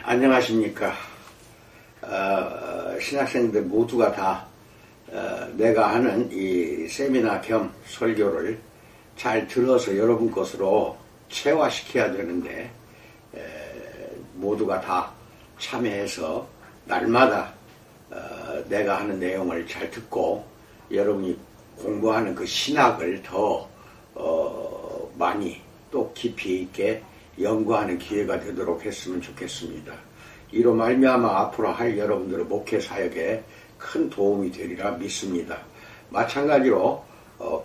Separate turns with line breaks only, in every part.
안녕하십니까. 신학생들 모두가 다 내가 하는 이 세미나 겸 설교를 잘 들어서 여러분 것으로 체화시켜야 되는데 모두가 다 참여해서 날마다 내가 하는 내용을 잘 듣고 여러분이 공부하는 그 신학을 더 많이 또 깊이 있게 연구하는 기회가 되도록 했으면 좋겠습니다. 이로 말미암아 앞으로 할 여러분들의 목회 사역에 큰 도움이 되리라 믿습니다. 마찬가지로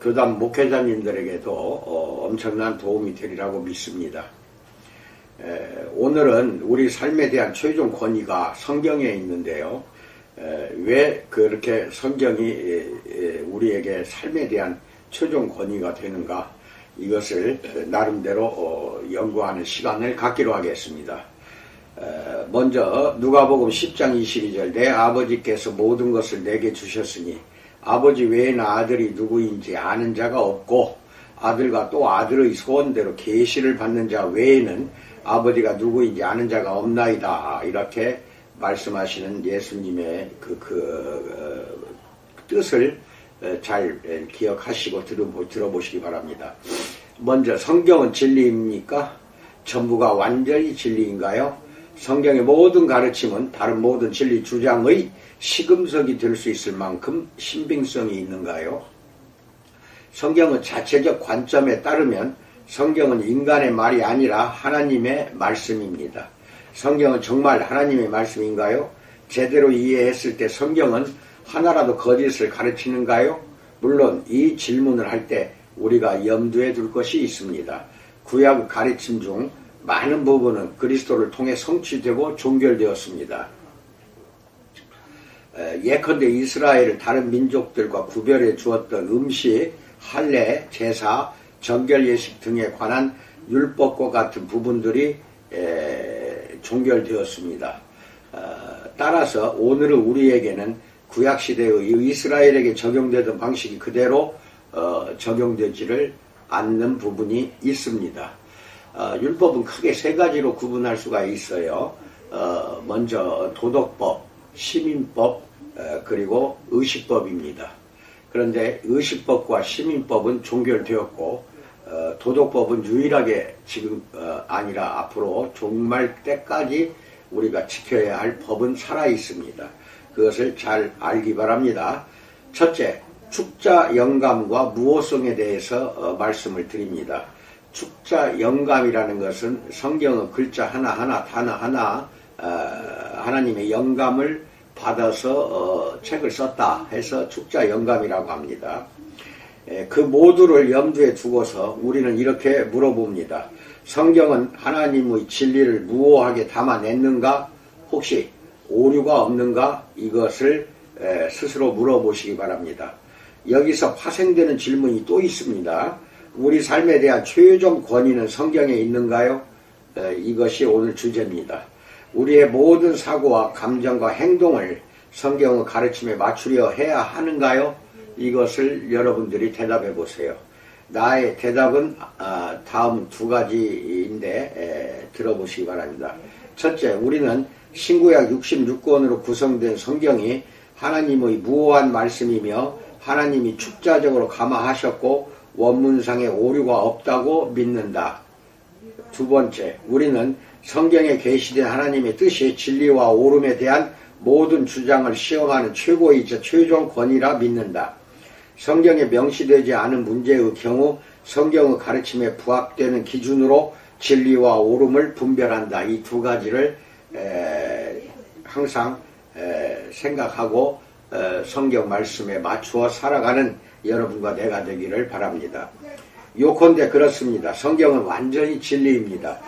교단 목회자님들에게도 엄청난 도움이 되리라고 믿습니다. 오늘은 우리 삶에 대한 최종 권위가 성경에 있는데요. 왜 그렇게 성경이 우리에게 삶에 대한 최종 권위가 되는가, 이것을 나름대로 연구하는 시간을 갖기로 하겠습니다. 먼저 누가복음 10장 22절, 내 아버지께서 모든 것을 내게 주셨으니 아버지 외에는 아들이 누구인지 아는 자가 없고 아들과 또 아들의 소원대로 계시를 받는 자 외에는 아버지가 누구인지 아는 자가 없나이다. 이렇게 말씀하시는 예수님의 뜻을 잘 기억하시고 들어보시기 바랍니다. 먼저, 성경은 진리입니까? 전부가 완전히 진리인가요? 성경의 모든 가르침은 다른 모든 진리 주장의 시금석이 될 수 있을 만큼 신빙성이 있는가요? 성경은 자체적 관점에 따르면 성경은 인간의 말이 아니라 하나님의 말씀입니다. 성경은 정말 하나님의 말씀인가요? 제대로 이해했을 때 성경은 하나라도 거짓을 가르치는가요? 물론 이 질문을 할 때 우리가 염두에 둘 것이 있습니다. 구약 가르침 중 많은 부분은 그리스도를 통해 성취되고 종결되었습니다. 예컨대 이스라엘을 다른 민족들과 구별해 주었던 음식, 할례, 제사, 정결 예식 등에 관한 율법과 같은 부분들이 종결되었습니다. 따라서 오늘은 우리에게는 구약시대의 이스라엘에게 적용되던 방식이 그대로 적용되지를 않는 부분이 있습니다. 율법은 크게 세 가지로 구분할 수가 있어요. 먼저 도덕법, 시민법, 그리고 의식법입니다. 그런데 의식법과 시민법은 종결되었고 도덕법은 유일하게 지금 아니라 앞으로 종말 때까지 우리가 지켜야 할 법은 살아 있습니다. 그것을 잘 알기 바랍니다. 첫째, 축자 영감과 무호성에 대해서 말씀을 드립니다. 축자 영감이라는 것은 성경의 글자 하나하나, 단어 하나, 하나님의 영감을 받아서 책을 썼다 해서 축자 영감이라고 합니다. 그 모두를 염두에 두고서 우리는 이렇게 물어봅니다. 성경은 하나님의 진리를 무오하게 담아냈는가? 혹시 오류가 없는가? 이것을 스스로 물어보시기 바랍니다. 여기서 파생되는 질문이 또 있습니다. 우리 삶에 대한 최종 권위는 성경에 있는가요? 이것이 오늘 주제입니다. 우리의 모든 사고와 감정과 행동을 성경의 가르침에 맞추려 해야 하는가요? 이것을 여러분들이 대답해 보세요. 나의 대답은 다음 두 가지인데 들어보시기 바랍니다. 첫째, 우리는 신구약 66권으로 구성된 성경이 하나님의 무오한 말씀이며 하나님이 축자적으로 감화하셨고 원문상에 오류가 없다고 믿는다. 두 번째, 우리는 성경에 계시된 하나님의 뜻이 진리와 옳음에 대한 모든 주장을 시험하는 최고이자 최종 권위라 믿는다. 성경에 명시되지 않은 문제의 경우 성경의 가르침에 부합되는 기준으로 진리와 옳음을 분별한다. 이 두 가지를 항상 생각하고 성경 말씀에 맞추어 살아가는 여러분과 내가 되기를 바랍니다. 요컨대 그렇습니다. 성경은 완전히 진리입니다.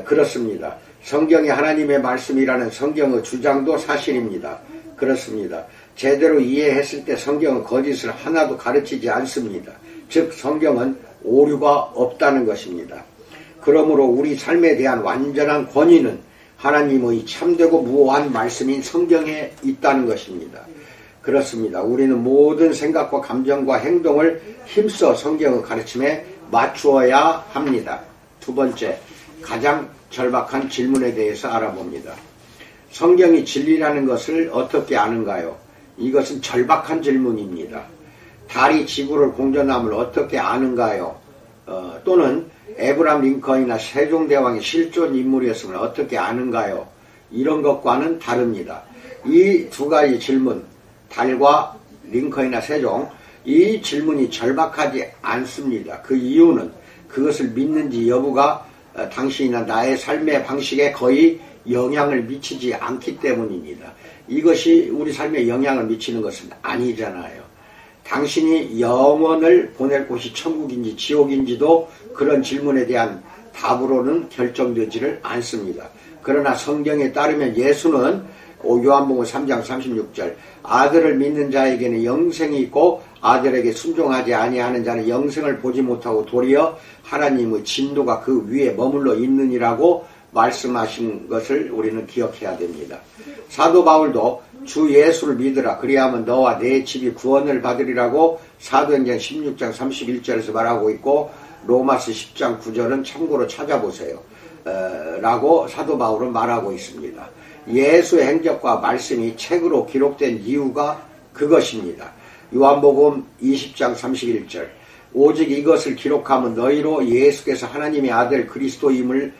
그렇습니다. 성경이 하나님의 말씀이라는 성경의 주장도 사실입니다. 그렇습니다. 제대로 이해했을 때 성경은 거짓을 하나도 가르치지 않습니다. 즉 성경은 오류가 없다는 것입니다. 그러므로 우리 삶에 대한 완전한 권위는 하나님의 참되고 무오한 말씀인 성경에 있다는 것입니다. 그렇습니다. 우리는 모든 생각과 감정과 행동을 힘써 성경의 가르침에 맞추어야 합니다. 두 번째, 가장 절박한 질문에 대해서 알아봅니다. 성경이 진리라는 것을 어떻게 아는가요? 이것은 절박한 질문입니다. 달이 지구를 공전함을 어떻게 아는가요? 또는 에브람 링컨이나 세종대왕이 실존 인물이었음을 어떻게 아는가요? 이런 것과는 다릅니다. 이 두 가지 질문, 달과 링컨이나 세종, 이 질문이 절박하지 않습니다. 그 이유는 그것을 믿는지 여부가 당신이나 나의 삶의 방식에 거의 영향을 미치지 않기 때문입니다. 이것이 우리 삶에 영향을 미치는 것은 아니잖아요. 당신이 영혼을 보낼 곳이 천국인지 지옥인지도 그런 질문에 대한 답으로는 결정되지를 않습니다. 그러나 성경에 따르면 예수는 요한복음 3장 36절 아들을 믿는 자에게는 영생이 있고 아들에게 순종하지 아니하는 자는 영생을 보지 못하고 도리어 하나님의 진노가 그 위에 머물러 있느니라고 말씀하신 것을 우리는 기억해야 됩니다. 사도 바울도 주 예수를 믿으라 그리하면 너와 내 집이 구원을 받으리라고 사도행전 16장 31절에서 말하고 있고 로마서 10장 9절은 참고로 찾아보세요. 라고 사도 바울은 말하고 있습니다. 예수의 행적과 말씀이 책으로 기록된 이유가 그것입니다. 요한복음 20장 31절 오직 이것을 기록하면 너희로 예수께서 하나님의 아들 그리스도이심을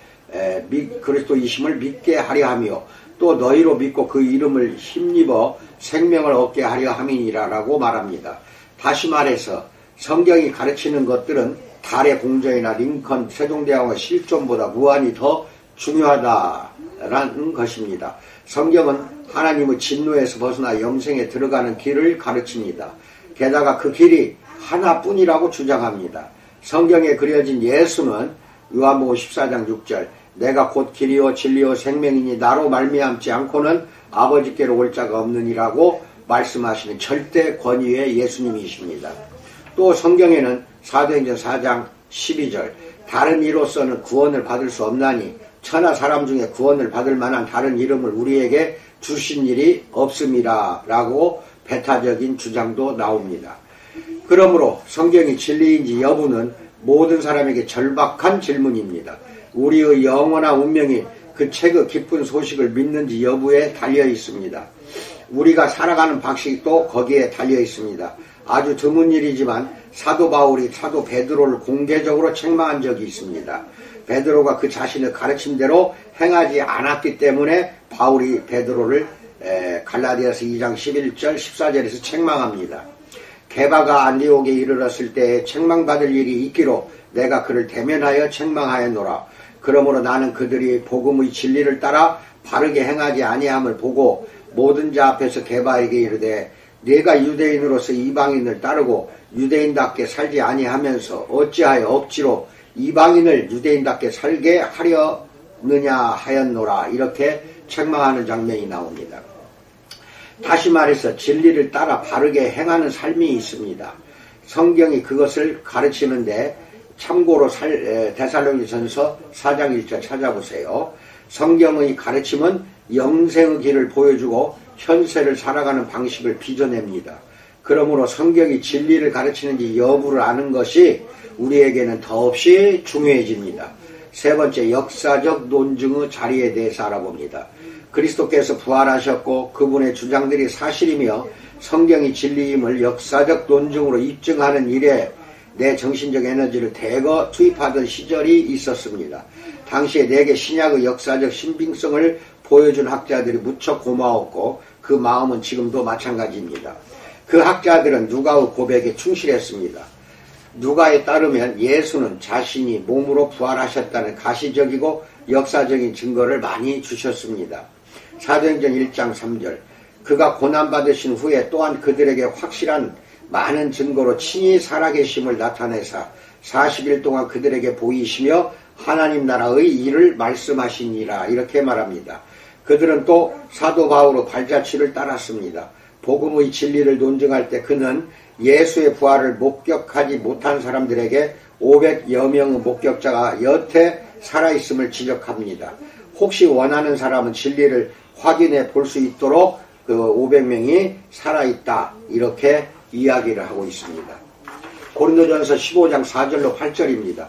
믿게 하려 하며 또 너희로 믿고 그 이름을 힘입어 생명을 얻게 하려 함이니라라고 말합니다. 다시 말해서 성경이 가르치는 것들은 달의 공전이나 링컨, 세종대왕의 실존보다 무한히 더 중요하다라는 것입니다. 성경은 하나님의 진노에서 벗어나 영생에 들어가는 길을 가르칩니다. 게다가 그 길이 하나뿐이라고 주장합니다. 성경에 그려진 예수는 요한복음 14장 6절 내가 곧 길이요 진리요 생명이니 나로 말미암지 않고는 아버지께로 올 자가 없느니라고 말씀하시는 절대 권위의 예수님이십니다. 또 성경에는 사도행전 4장 12절 다른 이로서는 구원을 받을 수 없나니 천하 사람 중에 구원을 받을 만한 다른 이름을 우리에게 주신 일이 없음이라 라고 배타적인 주장도 나옵니다. 그러므로 성경이 진리인지 여부는 모든 사람에게 절박한 질문입니다. 우리의 영원한 운명이 그 책의 기쁜 소식을 믿는지 여부에 달려 있습니다. 우리가 살아가는 방식도 거기에 달려 있습니다. 아주 드문 일이지만 사도 바울이 사도 베드로를 공개적으로 책망한 적이 있습니다. 베드로가 그 자신의 가르침대로 행하지 않았기 때문에 바울이 베드로를 갈라디아서 2장 11절 14절에서 책망합니다. 게바가 안디옥에 이르렀을 때 책망받을 일이 있기로 내가 그를 대면하여 책망하였노라. 그러므로 나는 그들이 복음의 진리를 따라 바르게 행하지 아니함을 보고 모든 자 앞에서 게바에게 이르되 네가 유대인으로서 이방인을 따르고 유대인답게 살지 아니하면서 어찌하여 억지로 이방인을 유대인답게 살게 하려느냐 하였노라. 이렇게 책망하는 장면이 나옵니다. 다시 말해서 진리를 따라 바르게 행하는 삶이 있습니다. 성경이 그것을 가르치는데 참고로 데살로니가전서 4장 1절 찾아보세요. 성경의 가르침은 영생의 길을 보여주고 현세를 살아가는 방식을 빚어냅니다. 그러므로 성경이 진리를 가르치는지 여부를 아는 것이 우리에게는 더없이 중요해집니다. 세 번째, 역사적 논증의 자리에 대해서 알아봅니다. 그리스도께서 부활하셨고 그분의 주장들이 사실이며 성경이 진리임을 역사적 논증으로 입증하는 일에 내 정신적 에너지를 대거 투입하던 시절이 있었습니다. 당시에 내게 신약의 역사적 신빙성을 보여준 학자들이 무척 고마웠고 그 마음은 지금도 마찬가지입니다. 그 학자들은 누가의 고백에 충실했습니다. 누가에 따르면 예수는 자신이 몸으로 부활하셨다는 가시적이고 역사적인 증거를 많이 주셨습니다. 사도행전 1장 3절 그가 고난받으신 후에 또한 그들에게 확실한 많은 증거로 친히 살아계심을 나타내사 40일 동안 그들에게 보이시며 하나님 나라의 일을 말씀하시니라 이렇게 말합니다. 그들은 또 사도 바울의 발자취를 따랐습니다. 복음의 진리를 논증할 때 그는 예수의 부활을 목격하지 못한 사람들에게 500여 명의 목격자가 여태 살아있음을 지적합니다. 혹시 원하는 사람은 진리를 확인해 볼 수 있도록 그 500명이 살아있다 이렇게 이야기를 하고 있습니다. 고린도전서 15장 4절로 8절입니다.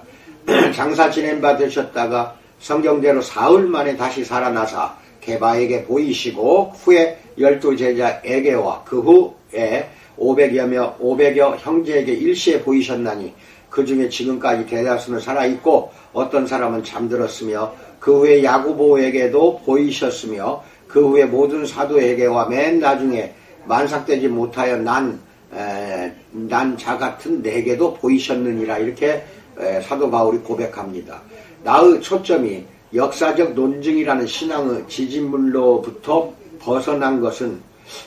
장사 지낸 바 되셨다가 성경대로 사흘 만에 다시 살아나사 게바에게 보이시고 후에 12제자에게와 그 후에 500여 형제에게 일시에 보이셨나니 그 중에 지금까지 대다수는 살아있고 어떤 사람은 잠들었으며 그 후에 야고보에게도 보이셨으며 그 후에 모든 사도에게와 맨 나중에 만삭되지 못하여 난 자 같은 내게도 보이셨느니라 이렇게 사도 바울이 고백합니다. 나의 초점이 역사적 논증이라는 신앙의 지진물로부터 벗어난 것은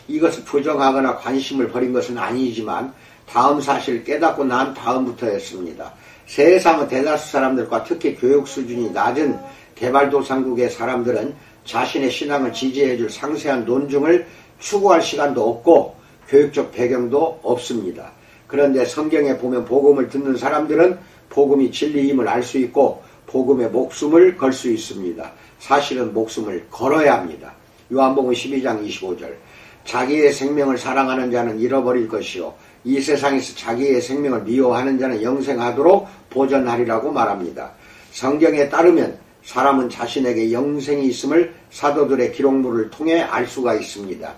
이것을 부정하거나 관심을 버린 것은 아니지만 다음 사실을 깨닫고 난 다음부터였습니다. 세상의 대다수 사람들과 특히 교육 수준이 낮은 개발도상국의 사람들은 자신의 신앙을 지지해줄 상세한 논증을 추구할 시간도 없고 교육적 배경도 없습니다. 그런데 성경에 보면 복음을 듣는 사람들은 복음이 진리임을 알 수 있고 복음에 목숨을 걸 수 있습니다. 사실은 목숨을 걸어야 합니다. 요한복음 12장 25절 자기의 생명을 사랑하는 자는 잃어버릴 것이요 이 세상에서 자기의 생명을 미워하는 자는 영생하도록 보전하리라고 말합니다. 성경에 따르면 사람은 자신에게 영생이 있음을 사도들의 기록물을 통해 알 수가 있습니다.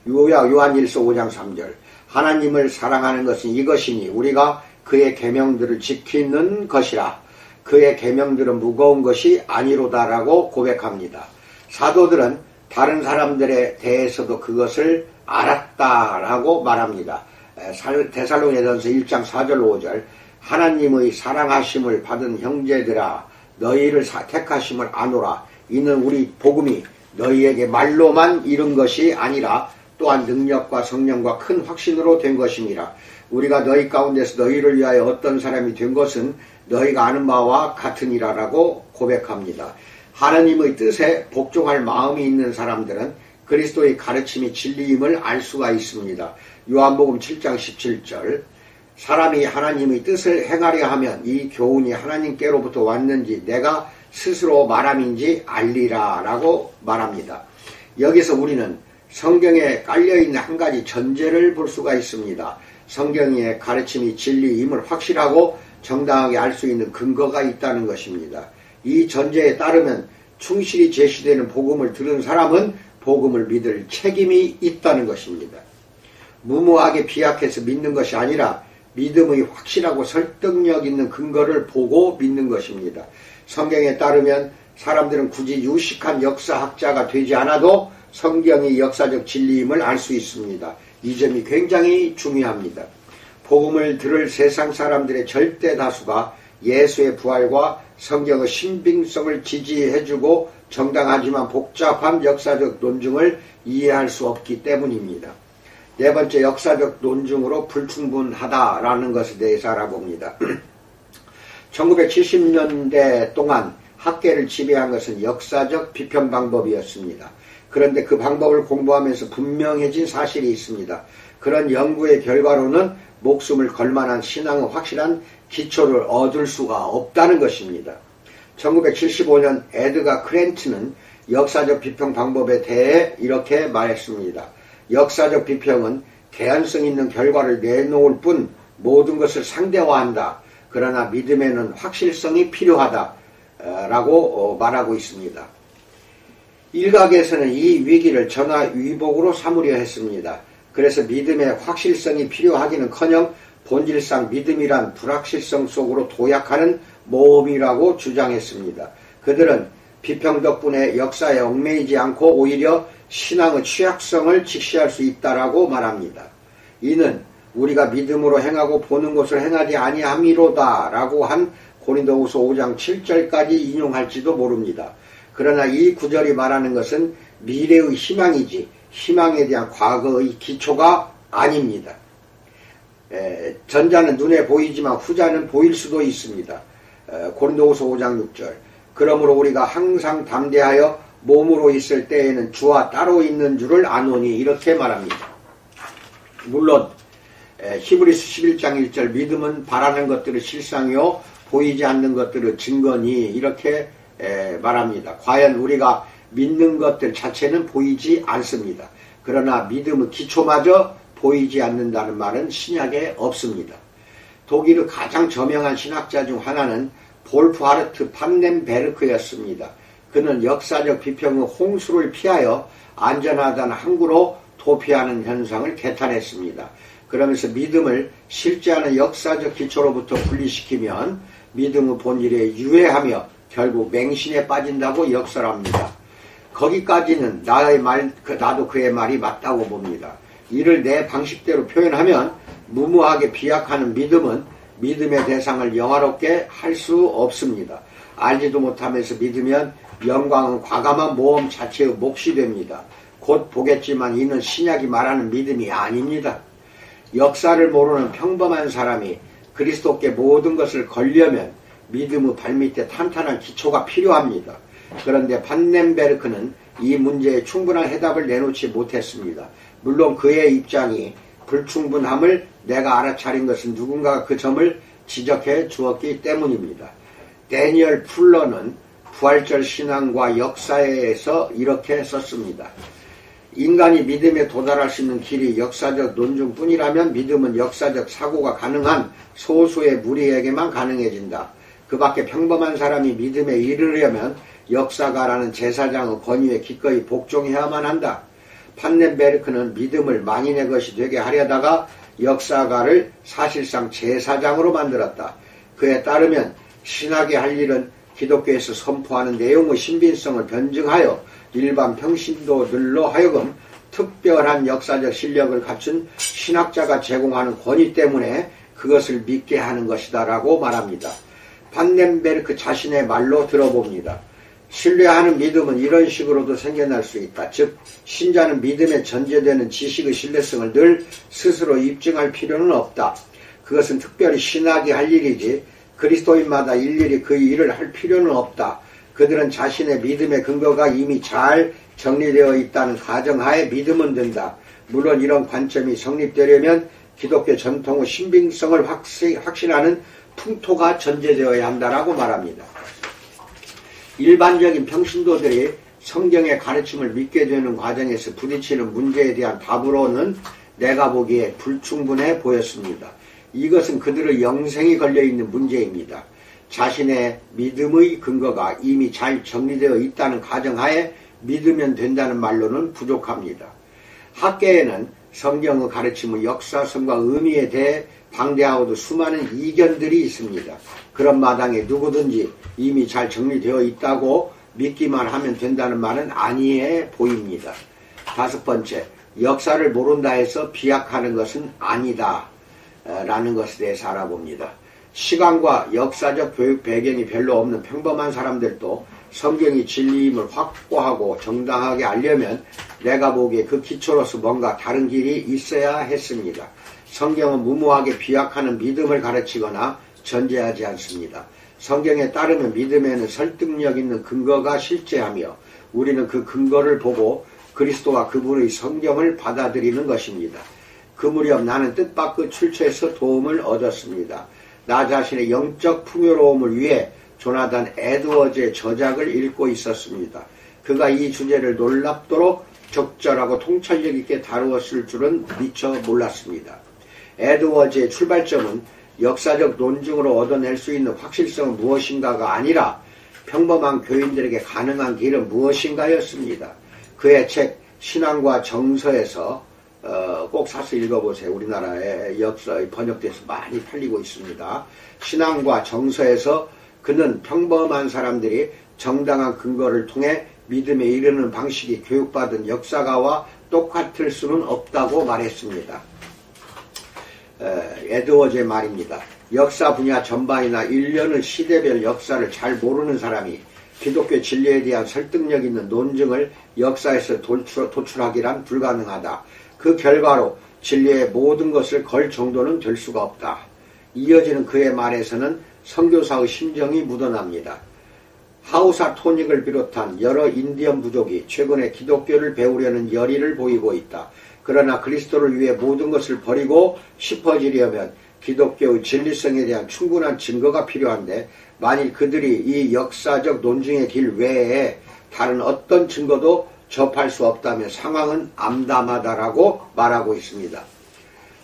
요한일서 5장 3절 하나님을 사랑하는 것은 이것이니 우리가 그의 계명들을 지키는 것이라 그의 계명들은 무거운 것이 아니로다라고 고백합니다. 사도들은 다른 사람들에 대해서도 그것을 알았다라고 말합니다. 데살로니가전서 1장 4절 5절 하나님의 사랑하심을 받은 형제들아 너희를 택하심을 아노라 이는 우리 복음이 너희에게 말로만 이룬 것이 아니라 또한 능력과 성령과 큰 확신으로 된 것임이라. 우리가 너희 가운데서 너희를 위하여 어떤 사람이 된 것은 너희가 아는 바와 같으니라라고 고백합니다. 하나님의 뜻에 복종할 마음이 있는 사람들은 그리스도의 가르침이 진리임을 알 수가 있습니다. 요한복음 7장 17절 사람이 하나님의 뜻을 행하려 하면 이 교훈이 하나님께로부터 왔는지 내가 스스로 말함인지 알리라 라고 말합니다. 여기서 우리는 성경에 깔려있는 한 가지 전제를 볼 수가 있습니다. 성경의 가르침이 진리임을 확실하고 정당하게 알 수 있는 근거가 있다는 것입니다. 이 전제에 따르면 충실히 제시되는 복음을 들은 사람은 복음을 믿을 책임이 있다는 것입니다. 무모하게 비약해서 믿는 것이 아니라 믿음의 확실하고 설득력 있는 근거를 보고 믿는 것입니다. 성경에 따르면 사람들은 굳이 유식한 역사학자가 되지 않아도 성경이 역사적 진리임을 알 수 있습니다. 이 점이 굉장히 중요합니다. 복음을 들을 세상 사람들의 절대 다수가 예수의 부활과 성경의 신빙성을 지지해주고 정당하지만 복잡한 역사적 논증을 이해할 수 없기 때문입니다. 네 번째, 역사적 논증으로 불충분하다라는 것에 대해서 알아봅니다. 1970년대 동안 학계를 지배한 것은 역사적 비평 방법이었습니다. 그런데 그 방법을 공부하면서 분명해진 사실이 있습니다. 그런 연구의 결과로는 목숨을 걸 만한 신앙의 확실한 기초를 얻을 수가 없다는 것입니다. 1975년 에드가 크랜트는 역사적 비평 방법에 대해 이렇게 말했습니다. 역사적 비평은 개연성 있는 결과를 내놓을 뿐 모든 것을 상대화한다. 그러나 믿음에는 확실성이 필요하다. 라고 말하고 있습니다. 일각에서는 이 위기를 전화위복으로 삼으려 했습니다. 그래서 믿음의 확실성이 필요하기는커녕 본질상 믿음이란 불확실성 속으로 도약하는 모험이라고 주장했습니다. 그들은 비평 덕분에 역사에 얽매이지 않고 오히려 신앙의 취약성을 직시할 수 있다라고 말합니다. 이는 우리가 믿음으로 행하고 보는 것을 행하지 아니함이로다 라고 한 고린도후서 5장 7절까지 인용할지도 모릅니다. 그러나 이 구절이 말하는 것은 미래의 희망이지 희망에 대한 과거의 기초가 아닙니다. 전자는 눈에 보이지만 후자는 보일 수도 있습니다. 고린도후서 5장 6절 그러므로 우리가 항상 담대하여 몸으로 있을 때에는 주와 따로 있는 줄을 아노니 이렇게 말합니다. 물론 히브리서 11장 1절 믿음은 바라는 것들의 실상이요 보이지 않는 것들의 증거니 이렇게 말합니다. 과연 우리가 믿는 것들 자체는 보이지 않습니다. 그러나 믿음의 기초마저 보이지 않는다는 말은 신약에 없습니다. 독일의 가장 저명한 신학자 중 하나는 볼프하르트 판넨베르크였습니다. 그는 역사적 비평의 홍수를 피하여 안전하다는 항구로 도피하는 현상을 개탄했습니다. 그러면서 믿음을 실제하는 역사적 기초로부터 분리시키면 믿음의 본질에 유해하며 결국 맹신에 빠진다고 역설합니다. 거기까지는 나도 그의 말이 맞다고 봅니다. 이를 내 방식대로 표현하면 무모하게 비약하는 믿음은 믿음의 대상을 영화롭게 할 수 없습니다. 알지도 못하면서 믿으면 영광은 과감한 모험 자체의 몫이 됩니다. 곧 보겠지만 이는 신약이 말하는 믿음이 아닙니다. 역사를 모르는 평범한 사람이 그리스도께 모든 것을 걸려면 믿음의 발밑에 탄탄한 기초가 필요합니다. 그런데 판넨베르크는 이 문제에 충분한 해답을 내놓지 못했습니다. 물론 그의 입장이 불충분함을 내가 알아차린 것은 누군가가 그 점을 지적해 주었기 때문입니다. 데니얼 풀러는 부활절 신앙과 역사에서 이렇게 썼습니다. 인간이 믿음에 도달할 수 있는 길이 역사적 논증뿐이라면 믿음은 역사적 사고가 가능한 소수의 무리에게만 가능해진다. 그 밖에 평범한 사람이 믿음에 이르려면 역사가라는 제사장의 권위에 기꺼이 복종해야만 한다. 판넨베르크는 믿음을 만인의 것이 되게 하려다가 역사가를 사실상 제사장으로 만들었다. 그에 따르면 신학이 할 일은 기독교에서 선포하는 내용의 신빙성을 변증하여 일반 평신도들로 하여금 특별한 역사적 실력을 갖춘 신학자가 제공하는 권위 때문에 그것을 믿게 하는 것이다 라고 말합니다. 판넨베르크 자신의 말로 들어봅니다. 신뢰하는 믿음은 이런 식으로도 생겨날 수 있다. 즉 신자는 믿음에 전제되는 지식의 신뢰성을 늘 스스로 입증할 필요는 없다. 그것은 특별히 신학이 할 일이지 그리스도인마다 일일이 그 일을 할 필요는 없다. 그들은 자신의 믿음의 근거가 이미 잘 정리되어 있다는 가정하에 믿으면 된다. 물론 이런 관점이 성립되려면 기독교 전통의 신빙성을 확신하는 풍토가 전제되어야 한다라고 말합니다. 일반적인 평신도들이 성경의 가르침을 믿게 되는 과정에서 부딪히는 문제에 대한 답으로는 내가 보기에 불충분해 보였습니다. 이것은 그들의 영생이 걸려있는 문제입니다. 자신의 믿음의 근거가 이미 잘 정리되어 있다는 가정하에 믿으면 된다는 말로는 부족합니다. 학계에는 성경의 가르침의 역사성과 의미에 대해 방대하고도 수많은 이견들이 있습니다. 그런 마당에 누구든지 이미 잘 정리되어 있다고 믿기만 하면 된다는 말은 아니해 보입니다. 다섯 번째, 역사를 모른다 해서 비약하는 것은 아니다 라는 것에 대해서 알아봅니다. 시간과 역사적 교육 배경이 별로 없는 평범한 사람들도 성경이 진리임을 확고하고 정당하게 알려면 내가 보기에 그 기초로서 뭔가 다른 길이 있어야 했습니다. 성경은 무모하게 비약하는 믿음을 가르치거나 전제하지 않습니다. 성경에 따르면 믿음에는 설득력 있는 근거가 실제하며 우리는 그 근거를 보고 그리스도와 그분의 성경을 받아들이는 것입니다. 그 무렵 나는 뜻밖의 출처에서 도움을 얻었습니다. 나 자신의 영적 풍요로움을 위해 조나단 에드워즈의 저작을 읽고 있었습니다. 그가 이 주제를 놀랍도록 적절하고 통찰력 있게 다루었을 줄은 미처 몰랐습니다. 에드워즈의 출발점은 역사적 논증으로 얻어낼 수 있는 확실성은 무엇인가가 아니라 평범한 교인들에게 가능한 길은 무엇인가였습니다. 그의 책 신앙과 정서에서 꼭 사서 읽어보세요. 우리나라의 역사에 번역돼서 많이 팔리고 있습니다. 신앙과 정서에서 그는 평범한 사람들이 정당한 근거를 통해 믿음에 이르는 방식이 교육받은 역사가와 똑같을 수는 없다고 말했습니다. 에드워즈의 말입니다. 역사 분야 전반이나 일련의 시대별 역사를 잘 모르는 사람이 기독교 진리에 대한 설득력 있는 논증을 역사에서 도출하기란 불가능하다. 그 결과로 진리의 모든 것을 걸 정도는 될 수가 없다. 이어지는 그의 말에서는 선교사의 심정이 묻어납니다. 하우사 토닉을 비롯한 여러 인디언 부족이 최근에 기독교를 배우려는 열의를 보이고 있다. 그러나 그리스도를 위해 모든 것을 버리고 싶어지려면 기독교의 진리성에 대한 충분한 증거가 필요한데 만일 그들이 이 역사적 논증의 길 외에 다른 어떤 증거도 접할 수 없다며 상황은 암담하다라고 말하고 있습니다.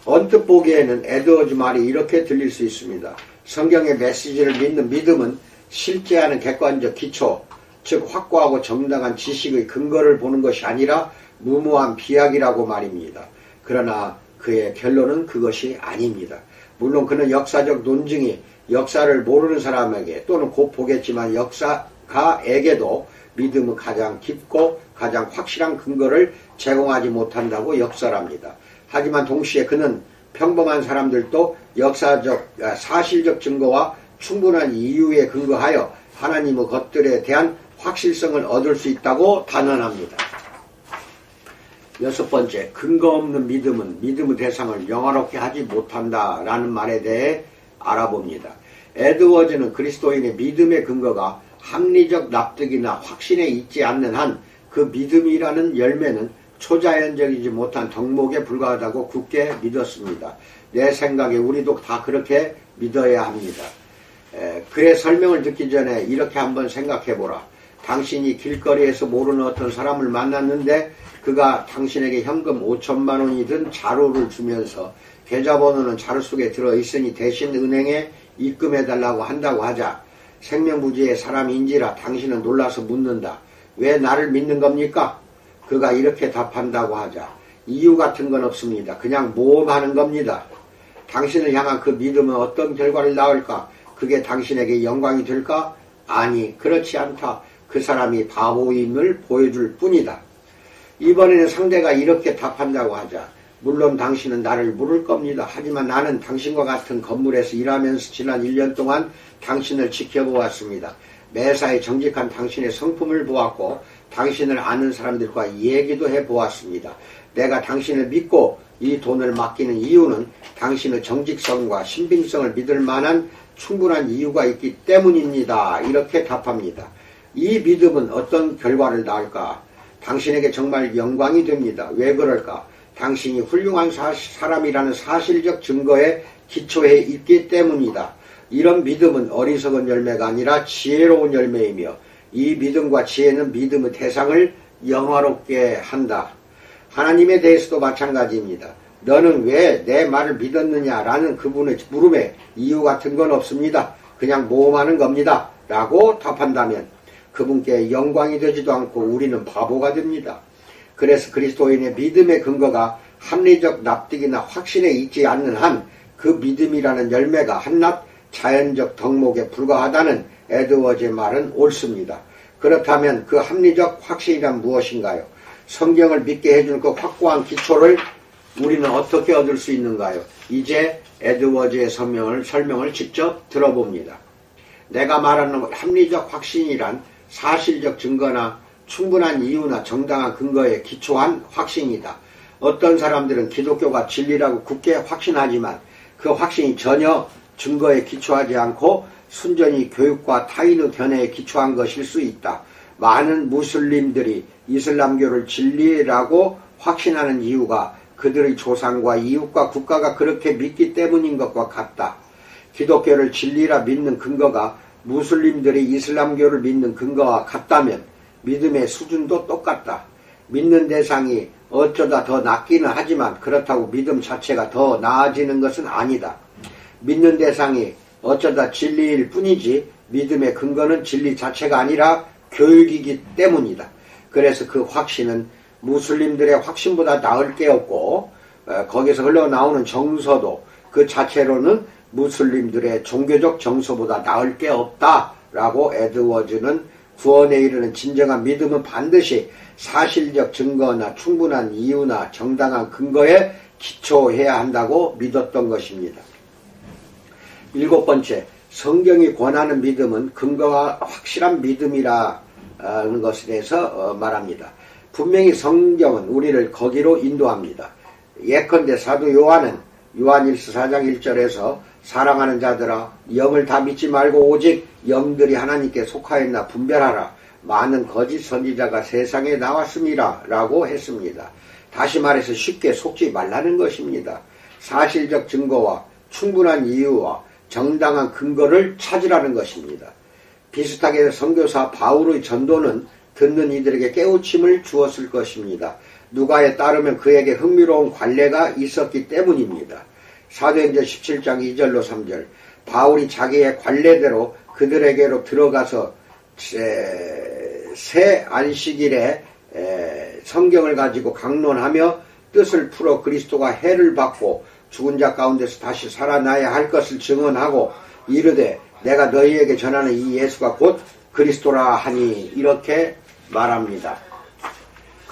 언뜻 보기에는 에드워즈 말이 이렇게 들릴 수 있습니다. 성경의 메시지를 믿는 믿음은 실제하는 객관적 기초, 즉 확고하고 정당한 지식의 근거를 보는 것이 아니라 무모한 비약이라고 말입니다. 그러나 그의 결론은 그것이 아닙니다. 물론 그는 역사적 논증이 역사를 모르는 사람에게 또는 곧 보겠지만 역사가에게도 믿음의 가장 깊고 가장 확실한 근거를 제공하지 못한다고 역설합니다. 하지만 동시에 그는 평범한 사람들도 역사적, 사실적 증거와 충분한 이유에 근거하여 하나님의 것들에 대한 확실성을 얻을 수 있다고 단언합니다. 여섯 번째, 근거 없는 믿음은 믿음의 대상을 영화롭게 하지 못한다라는 말에 대해 알아봅니다. 에드워즈는 그리스도인의 믿음의 근거가 합리적 납득이나 확신에 있지 않는 한 그 믿음이라는 열매는 초자연적이지 못한 덕목에 불과하다고 굳게 믿었습니다. 내 생각에 우리도 다 그렇게 믿어야 합니다. 그의 설명을 듣기 전에 이렇게 한번 생각해보라. 당신이 길거리에서 모르는 어떤 사람을 만났는데 그가 당신에게 현금 5천만 원이 든 자료를 주면서 계좌번호는 자료 속에 들어있으니 대신 은행에 입금해달라고 한다고 하자. 생명부지의 사람인지라 당신은 놀라서 묻는다. 왜 나를 믿는 겁니까? 그가 이렇게 답한다고 하자. 이유 같은 건 없습니다. 그냥 모험하는 겁니다. 당신을 향한 그 믿음은 어떤 결과를 낳을까? 그게 당신에게 영광이 될까? 아니, 그렇지 않다. 그 사람이 바보임을 보여줄 뿐이다. 이번에는 상대가 이렇게 답한다고 하자. 물론 당신은 나를 물을 겁니다. 하지만 나는 당신과 같은 건물에서 일하면서 지난 1년 동안 당신을 지켜보았습니다. 매사에 정직한 당신의 성품을 보았고 당신을 아는 사람들과 얘기도 해보았습니다. 내가 당신을 믿고 이 돈을 맡기는 이유는 당신의 정직성과 신빙성을 믿을 만한 충분한 이유가 있기 때문입니다. 이렇게 답합니다. 이 믿음은 어떤 결과를 낳을까? 당신에게 정말 영광이 됩니다. 왜 그럴까? 당신이 훌륭한 사람이라는 사실적 증거에 기초해 있기 때문이다. 이런 믿음은 어리석은 열매가 아니라 지혜로운 열매이며 이 믿음과 지혜는 믿음의 대상을 영화롭게 한다. 하나님에 대해서도 마찬가지입니다. 너는 왜 내 말을 믿었느냐라는 그분의 물음에 이유 같은 건 없습니다. 그냥 모험하는 겁니다. 라고 답한다면 그분께 영광이 되지도 않고 우리는 바보가 됩니다. 그래서 그리스도인의 믿음의 근거가 합리적 납득이나 확신에 있지 않는 한 그 믿음이라는 열매가 한낱 자연적 덕목에 불과하다는 에드워즈의 말은 옳습니다. 그렇다면 그 합리적 확신이란 무엇인가요? 성경을 믿게 해준 그 확고한 기초를 우리는 어떻게 얻을 수 있는가요? 이제 에드워즈의 설명을 직접 들어봅니다. 내가 말하는 합리적 확신이란 사실적 증거나 충분한 이유나 정당한 근거에 기초한 확신이다. 어떤 사람들은 기독교가 진리라고 굳게 확신하지만 그 확신이 전혀 증거에 기초하지 않고 순전히 교육과 타인의 견해에 기초한 것일 수 있다. 많은 무슬림들이 이슬람교를 진리라고 확신하는 이유가 그들의 조상과 이웃과 국가가 그렇게 믿기 때문인 것과 같다. 기독교를 진리라 믿는 근거가 무슬림들이 이슬람교를 믿는 근거와 같다면 믿음의 수준도 똑같다. 믿는 대상이 어쩌다 더 낫기는 하지만 그렇다고 믿음 자체가 더 나아지는 것은 아니다. 믿는 대상이 어쩌다 진리일 뿐이지 믿음의 근거는 진리 자체가 아니라 교육이기 때문이다. 그래서 그 확신은 무슬림들의 확신보다 나을 게 없고 거기서 흘러나오는 정서도 그 자체로는 무슬림들의 종교적 정서보다 나을 게 없다라고 에드워즈는 구원에 이르는 진정한 믿음은 반드시 사실적 증거나 충분한 이유나 정당한 근거에 기초해야 한다고 믿었던 것입니다. 일곱 번째, 성경이 권하는 믿음은 근거가 확실한 믿음이라는 것에 대해서 말합니다. 분명히 성경은 우리를 거기로 인도합니다. 예컨대 사도 요한은 요한일서 4장 1절에서 사랑하는 자들아 영을 다 믿지 말고 오직 영들이 하나님께 속하였나 분별하라. 많은 거짓 선지자가 세상에 나왔습니다. 라고 했습니다. 다시 말해서 쉽게 속지 말라는 것입니다. 사실적 증거와 충분한 이유와 정당한 근거를 찾으라는 것입니다. 비슷하게 선교사 바울의 전도는 듣는 이들에게 깨우침을 주었을 것입니다. 누가에 따르면 그에게 흥미로운 관례가 있었기 때문입니다. 사도행전 17장 2절로 3절 바울이 자기의 관례대로 그들에게로 들어가서 새 안식일에 성경을 가지고 강론하며 뜻을 풀어 그리스도가 해를 받고 죽은 자 가운데서 다시 살아나야 할 것을 증언하고 이르되 내가 너희에게 전하는 이 예수가 곧 그리스도라 하니 이렇게 말합니다.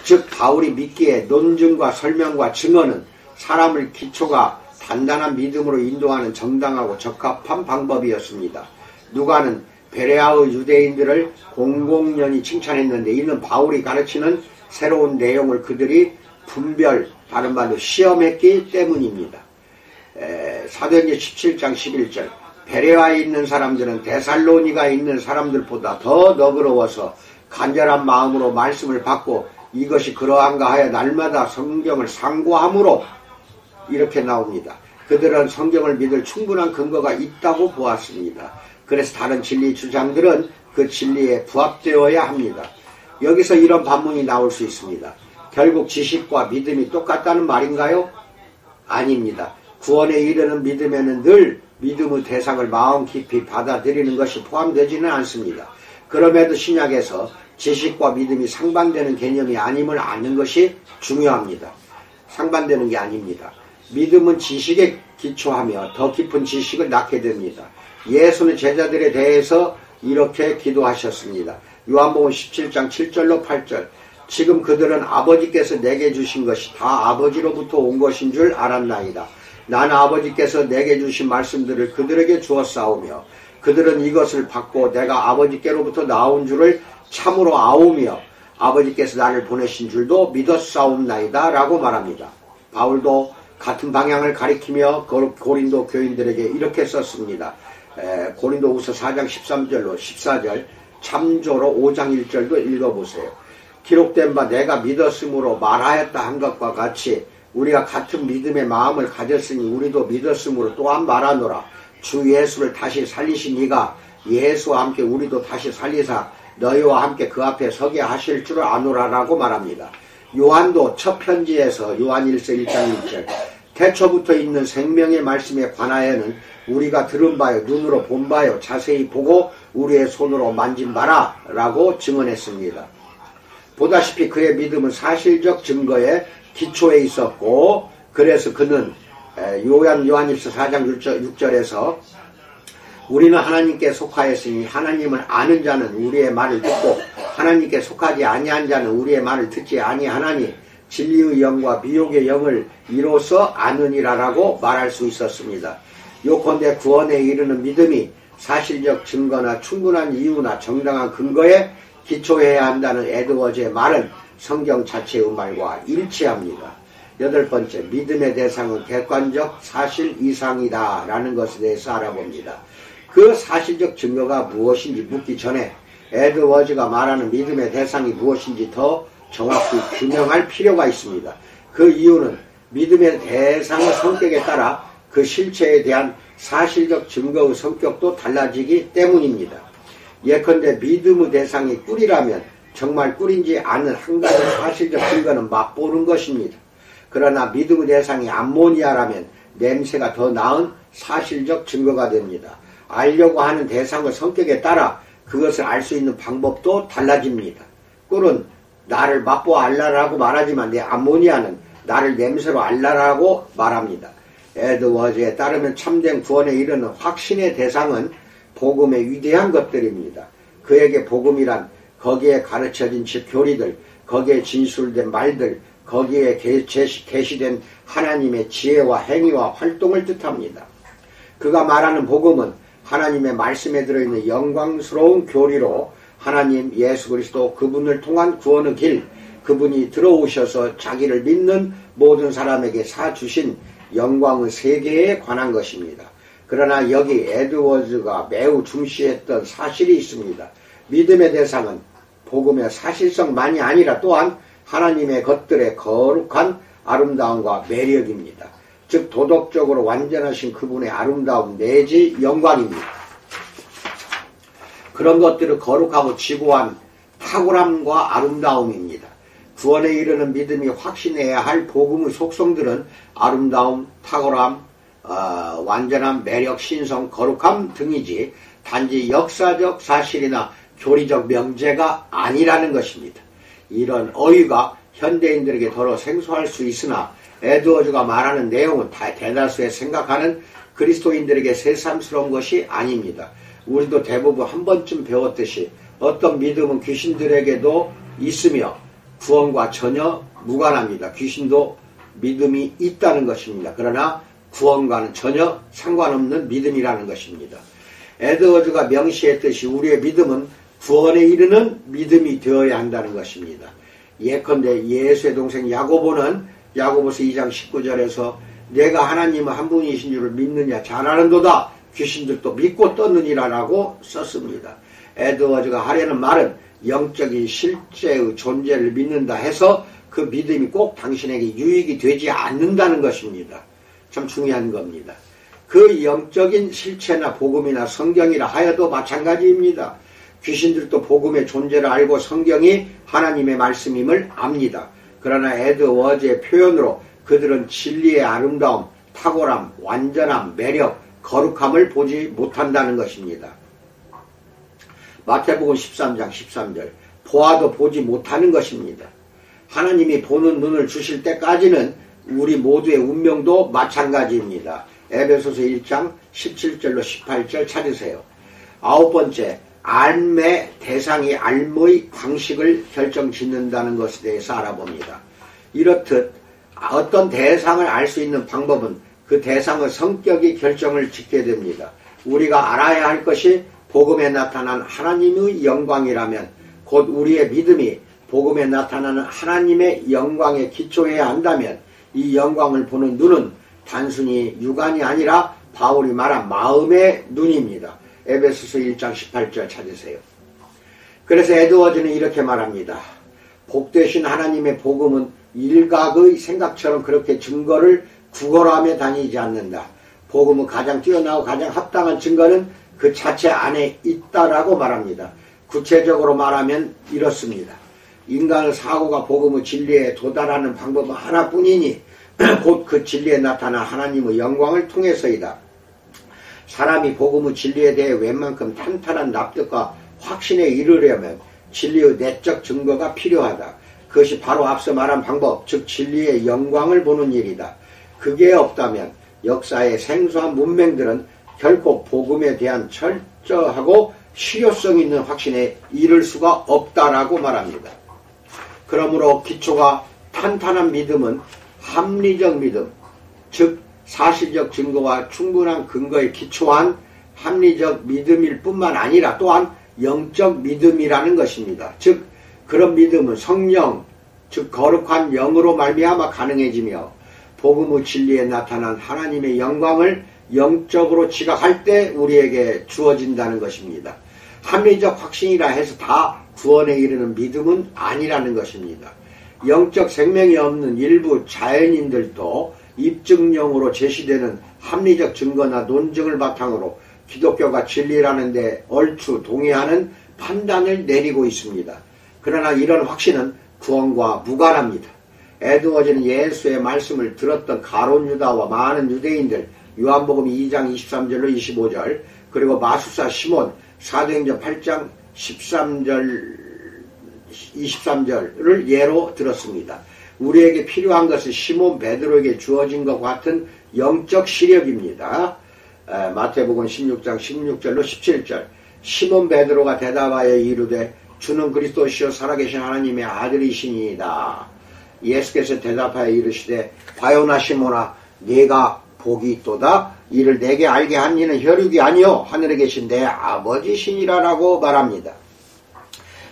즉 바울이 믿기에 논증과 설명과 증언은 사람을 기초가 단단한 믿음으로 인도하는 정당하고 적합한 방법이었습니다. 누가는 베레아의 유대인들을 공공연히 칭찬했는데 이는 바울이 가르치는 새로운 내용을 그들이 분별, 다른 말로 시험했기 때문입니다. 사도행전 17장 11절 베레아에 있는 사람들은 데살로니가에 있는 사람들보다 더 너그러워서 간절한 마음으로 말씀을 받고 이것이 그러한가 하여 날마다 성경을 상고함으로 이렇게 나옵니다. 그들은 성경을 믿을 충분한 근거가 있다고 보았습니다. 그래서 다른 진리 주장들은 그 진리에 부합되어야 합니다. 여기서 이런 반문이 나올 수 있습니다. 결국 지식과 믿음이 똑같다는 말인가요? 아닙니다. 구원에 이르는 믿음에는 늘 믿음의 대상을 마음 깊이 받아들이는 것이 포함되지는 않습니다. 그럼에도 신약에서 지식과 믿음이 상반되는 개념이 아님을 아는 것이 중요합니다. 상반되는 게 아닙니다. 믿음은 지식에 기초하며 더 깊은 지식을 낳게 됩니다. 예수는 제자들에 대해서 이렇게 기도하셨습니다. 요한복음 17장 7절로 8절 지금 그들은 아버지께서 내게 주신 것이 다 아버지로부터 온 것인 줄 알았나이다. 나는 아버지께서 내게 주신 말씀들을 그들에게 주었사오며 그들은 이것을 받고 내가 아버지께로부터 나온 줄을 참으로 아오며 아버지께서 나를 보내신 줄도 믿었사옵나이다 라고 말합니다. 바울도 같은 방향을 가리키며 고린도 교인들에게 이렇게 썼습니다. 고린도후서 4장 13절로 14절 참조로 5장 1절도 읽어보세요. 기록된 바 내가 믿었으므로 말하였다 한 것과 같이 우리가 같은 믿음의 마음을 가졌으니 우리도 믿었으므로 또한 말하노라. 주 예수를 다시 살리신 이가 예수와 함께 우리도 다시 살리사 너희와 함께 그 앞에 서게 하실 줄을 아노라라고 말합니다. 요한도 첫 편지에서 요한 1서 1장 1절 태초부터 있는 생명의 말씀에 관하여는 우리가 들은 바요 눈으로 본 바요 자세히 보고 우리의 손으로 만진 바라 라고 증언했습니다. 보다시피 그의 믿음은 사실적 증거에 기초에 있었고 그래서 그는 요한일서 4장 6절에서 우리는 하나님께 속하였으니 하나님을 아는 자는 우리의 말을 듣고 하나님께 속하지 아니한 자는 우리의 말을 듣지 아니하나니 진리의 영과 미혹의 영을 이로써 아느니라라고 말할 수 있었습니다. 요컨대 구원에 이르는 믿음이 사실적 증거나 충분한 이유나 정당한 근거에 기초해야 한다는 에드워즈의 말은 성경 자체의 말과 일치합니다. 8번째, 믿음의 대상은 객관적 사실 이상이다 라는 것에 대해서 알아봅니다. 그 사실적 증거가 무엇인지 묻기 전에 에드워즈가 말하는 믿음의 대상이 무엇인지 더 정확히 규명할 필요가 있습니다. 그 이유는 믿음의 대상의 성격에 따라 그 실체에 대한 사실적 증거의 성격도 달라지기 때문입니다. 예컨대 믿음의 대상이 꿀이라면 정말 꿀인지 아는 한 가지 사실적 증거는 맛보는 것입니다. 그러나 믿음의 대상이 암모니아라면 냄새가 더 나은 사실적 증거가 됩니다. 알려고 하는 대상의 성격에 따라 그것을 알 수 있는 방법도 달라집니다. 꿀은 나를 맛보 알라라고 말하지만 내 암모니아는 나를 냄새로 알라라고 말합니다. 에드워즈에 따르면 참된 구원에 이르는 확신의 대상은 복음의 위대한 것들입니다. 그에게 복음이란 거기에 가르쳐진 교리들, 거기에 진술된 말들, 거기에 계시된 하나님의 지혜와 행위와 활동을 뜻합니다. 그가 말하는 복음은 하나님의 말씀에 들어있는 영광스러운 교리로 하나님 예수 그리스도 그분을 통한 구원의 길, 그분이 들어오셔서 자기를 믿는 모든 사람에게 사주신 영광의 세계에 관한 것입니다. 그러나 여기 에드워즈가 매우 중시했던 사실이 있습니다. 믿음의 대상은 복음의 사실성만이 아니라 또한 하나님의 것들의 거룩한 아름다움과 매력입니다. 즉 도덕적으로 완전하신 그분의 아름다움 내지 영광입니다. 그런 것들을 거룩하고 지고한 탁월함과 아름다움입니다. 구원에 이르는 믿음이 확신해야 할 복음의 속성들은 아름다움, 탁월함, 완전함, 매력, 신성, 거룩함 등이지 단지 역사적 사실이나 교리적 명제가 아니라는 것입니다. 이런 어휘가 현대인들에게 더러 생소할 수 있으나 에드워즈가 말하는 내용은 대다수의 생각하는 그리스도인들에게 새삼스러운 것이 아닙니다. 우리도 대부분 한 번쯤 배웠듯이 어떤 믿음은 귀신들에게도 있으며 구원과 전혀 무관합니다. 귀신도 믿음이 있다는 것입니다. 그러나 구원과는 전혀 상관없는 믿음이라는 것입니다. 에드워즈가 명시했듯이 우리의 믿음은 구원에 이르는 믿음이 되어야 한다는 것입니다. 예컨대 예수의 동생 야고보는 야고보서 2장 19절에서 내가 하나님은 한 분이신 줄을 믿느냐 잘하는도다 귀신들도 믿고 떴느니라라고 썼습니다. 에드워즈가 하려는 말은 영적인 실제의 존재를 믿는다 해서 그 믿음이 꼭 당신에게 유익이 되지 않는다는 것입니다. 참 중요한 겁니다. 그 영적인 실체나 복음이나 성경이라 하여도 마찬가지입니다. 귀신들도 복음의 존재를 알고 성경이 하나님의 말씀임을 압니다. 그러나 에드워즈의 표현으로 그들은 진리의 아름다움, 탁월함, 완전함, 매력, 거룩함을 보지 못한다는 것입니다. 마태복음 13장 13절 보아도 보지 못하는 것입니다. 하나님이 보는 눈을 주실 때까지는 우리 모두의 운명도 마찬가지입니다. 에베소서 1장 17절로 18절 찾으세요. 아홉 번째, 알매 대상이 알무의 방식을 결정짓는다는 것에 대해서 알아봅니다. 이렇듯 어떤 대상을 알 수 있는 방법은 그 대상의 성격이 결정을 짓게 됩니다. 우리가 알아야 할 것이 복음에 나타난 하나님의 영광이라면 곧 우리의 믿음이 복음에 나타나는 하나님의 영광에 기초해야 한다면 이 영광을 보는 눈은 단순히 육안이 아니라 바울이 말한 마음의 눈입니다. 에베소서 1장 18절 찾으세요. 그래서 에드워즈는 이렇게 말합니다. 복되신 하나님의 복음은 일각의 생각처럼 그렇게 증거를 구걸하며 다니지 않는다. 복음은 가장 뛰어나고 가장 합당한 증거는 그 자체 안에 있다라고 말합니다. 구체적으로 말하면 이렇습니다. 인간의 사고가 복음의 진리에 도달하는 방법은 하나뿐이니 곧 그 진리에 나타난 하나님의 영광을 통해서이다. 사람이 복음의 진리에 대해 웬만큼 탄탄한 납득과 확신에 이르려면 진리의 내적 증거가 필요하다. 그것이 바로 앞서 말한 방법, 즉 진리의 영광을 보는 일이다. 그게 없다면 역사의 생소한 문명들은 결코 복음에 대한 철저하고 실효성 있는 확신에 이를 수가 없다라고 말합니다. 그러므로 기초가 탄탄한 믿음은 합리적 믿음, 즉 사실적 증거와 충분한 근거에 기초한 합리적 믿음일 뿐만 아니라 또한 영적 믿음이라는 것입니다. 즉 그런 믿음은 성령, 즉 거룩한 영으로 말미암아 가능해지며 복음의 진리에 나타난 하나님의 영광을 영적으로 지각할 때 우리에게 주어진다는 것입니다. 합리적 확신이라 해서 다 구원에 이르는 믿음은 아니라는 것입니다. 영적 생명이 없는 일부 자연인들도 입증용으로 제시되는 합리적 증거나 논증을 바탕으로 기독교가 진리라는 데 얼추 동의하는 판단을 내리고 있습니다. 그러나 이런 확신은 구원과 무관합니다. 에드워즈는 예수의 말씀을 들었던 가룟 유다와 많은 유대인들, 요한복음 2장 23절로 25절, 그리고 마술사 시몬, 사도행전 8장 23절을 예로 들었습니다. 우리에게 필요한 것은 시몬 베드로에게 주어진 것 같은 영적 시력입니다. 마태복음 16장 16절로 17절 시몬 베드로가 대답하여 이르되 주는 그리스도시요 살아계신 하나님의 아들이시니이다. 예수께서 대답하여 이르시되 바요나 시몬아 네가 복이 있도다. 이를 내게 알게 한 이는 혈육이 아니요 하늘에 계신 내 아버지시니라라고 말합니다.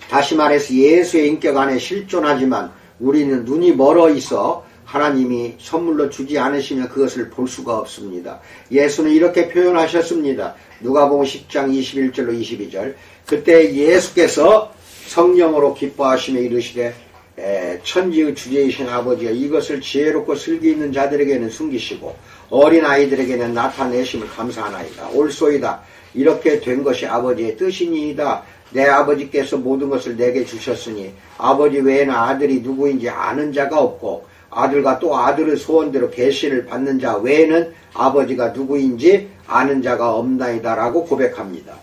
다시 말해서 예수의 인격 안에 실존하지만 우리는 눈이 멀어 있어 하나님이 선물로 주지 않으시면 그것을 볼 수가 없습니다. 예수는 이렇게 표현하셨습니다. 누가복음 10장 21절로 22절 그때 예수께서 성령으로 기뻐하시며 이르시되 천지의 주제이신 아버지가 이것을 지혜롭고 슬기 있는 자들에게는 숨기시고 어린 아이들에게는 나타내심을 감사하나이다. 옳소이다. 이렇게 된 것이 아버지의 뜻이니이다. 내 아버지께서 모든 것을 내게 주셨으니 아버지 외에는 아들이 누구인지 아는 자가 없고 아들과 또 아들의 소원대로 계시를 받는 자 외에는 아버지가 누구인지 아는 자가 없나이다 라고 고백합니다.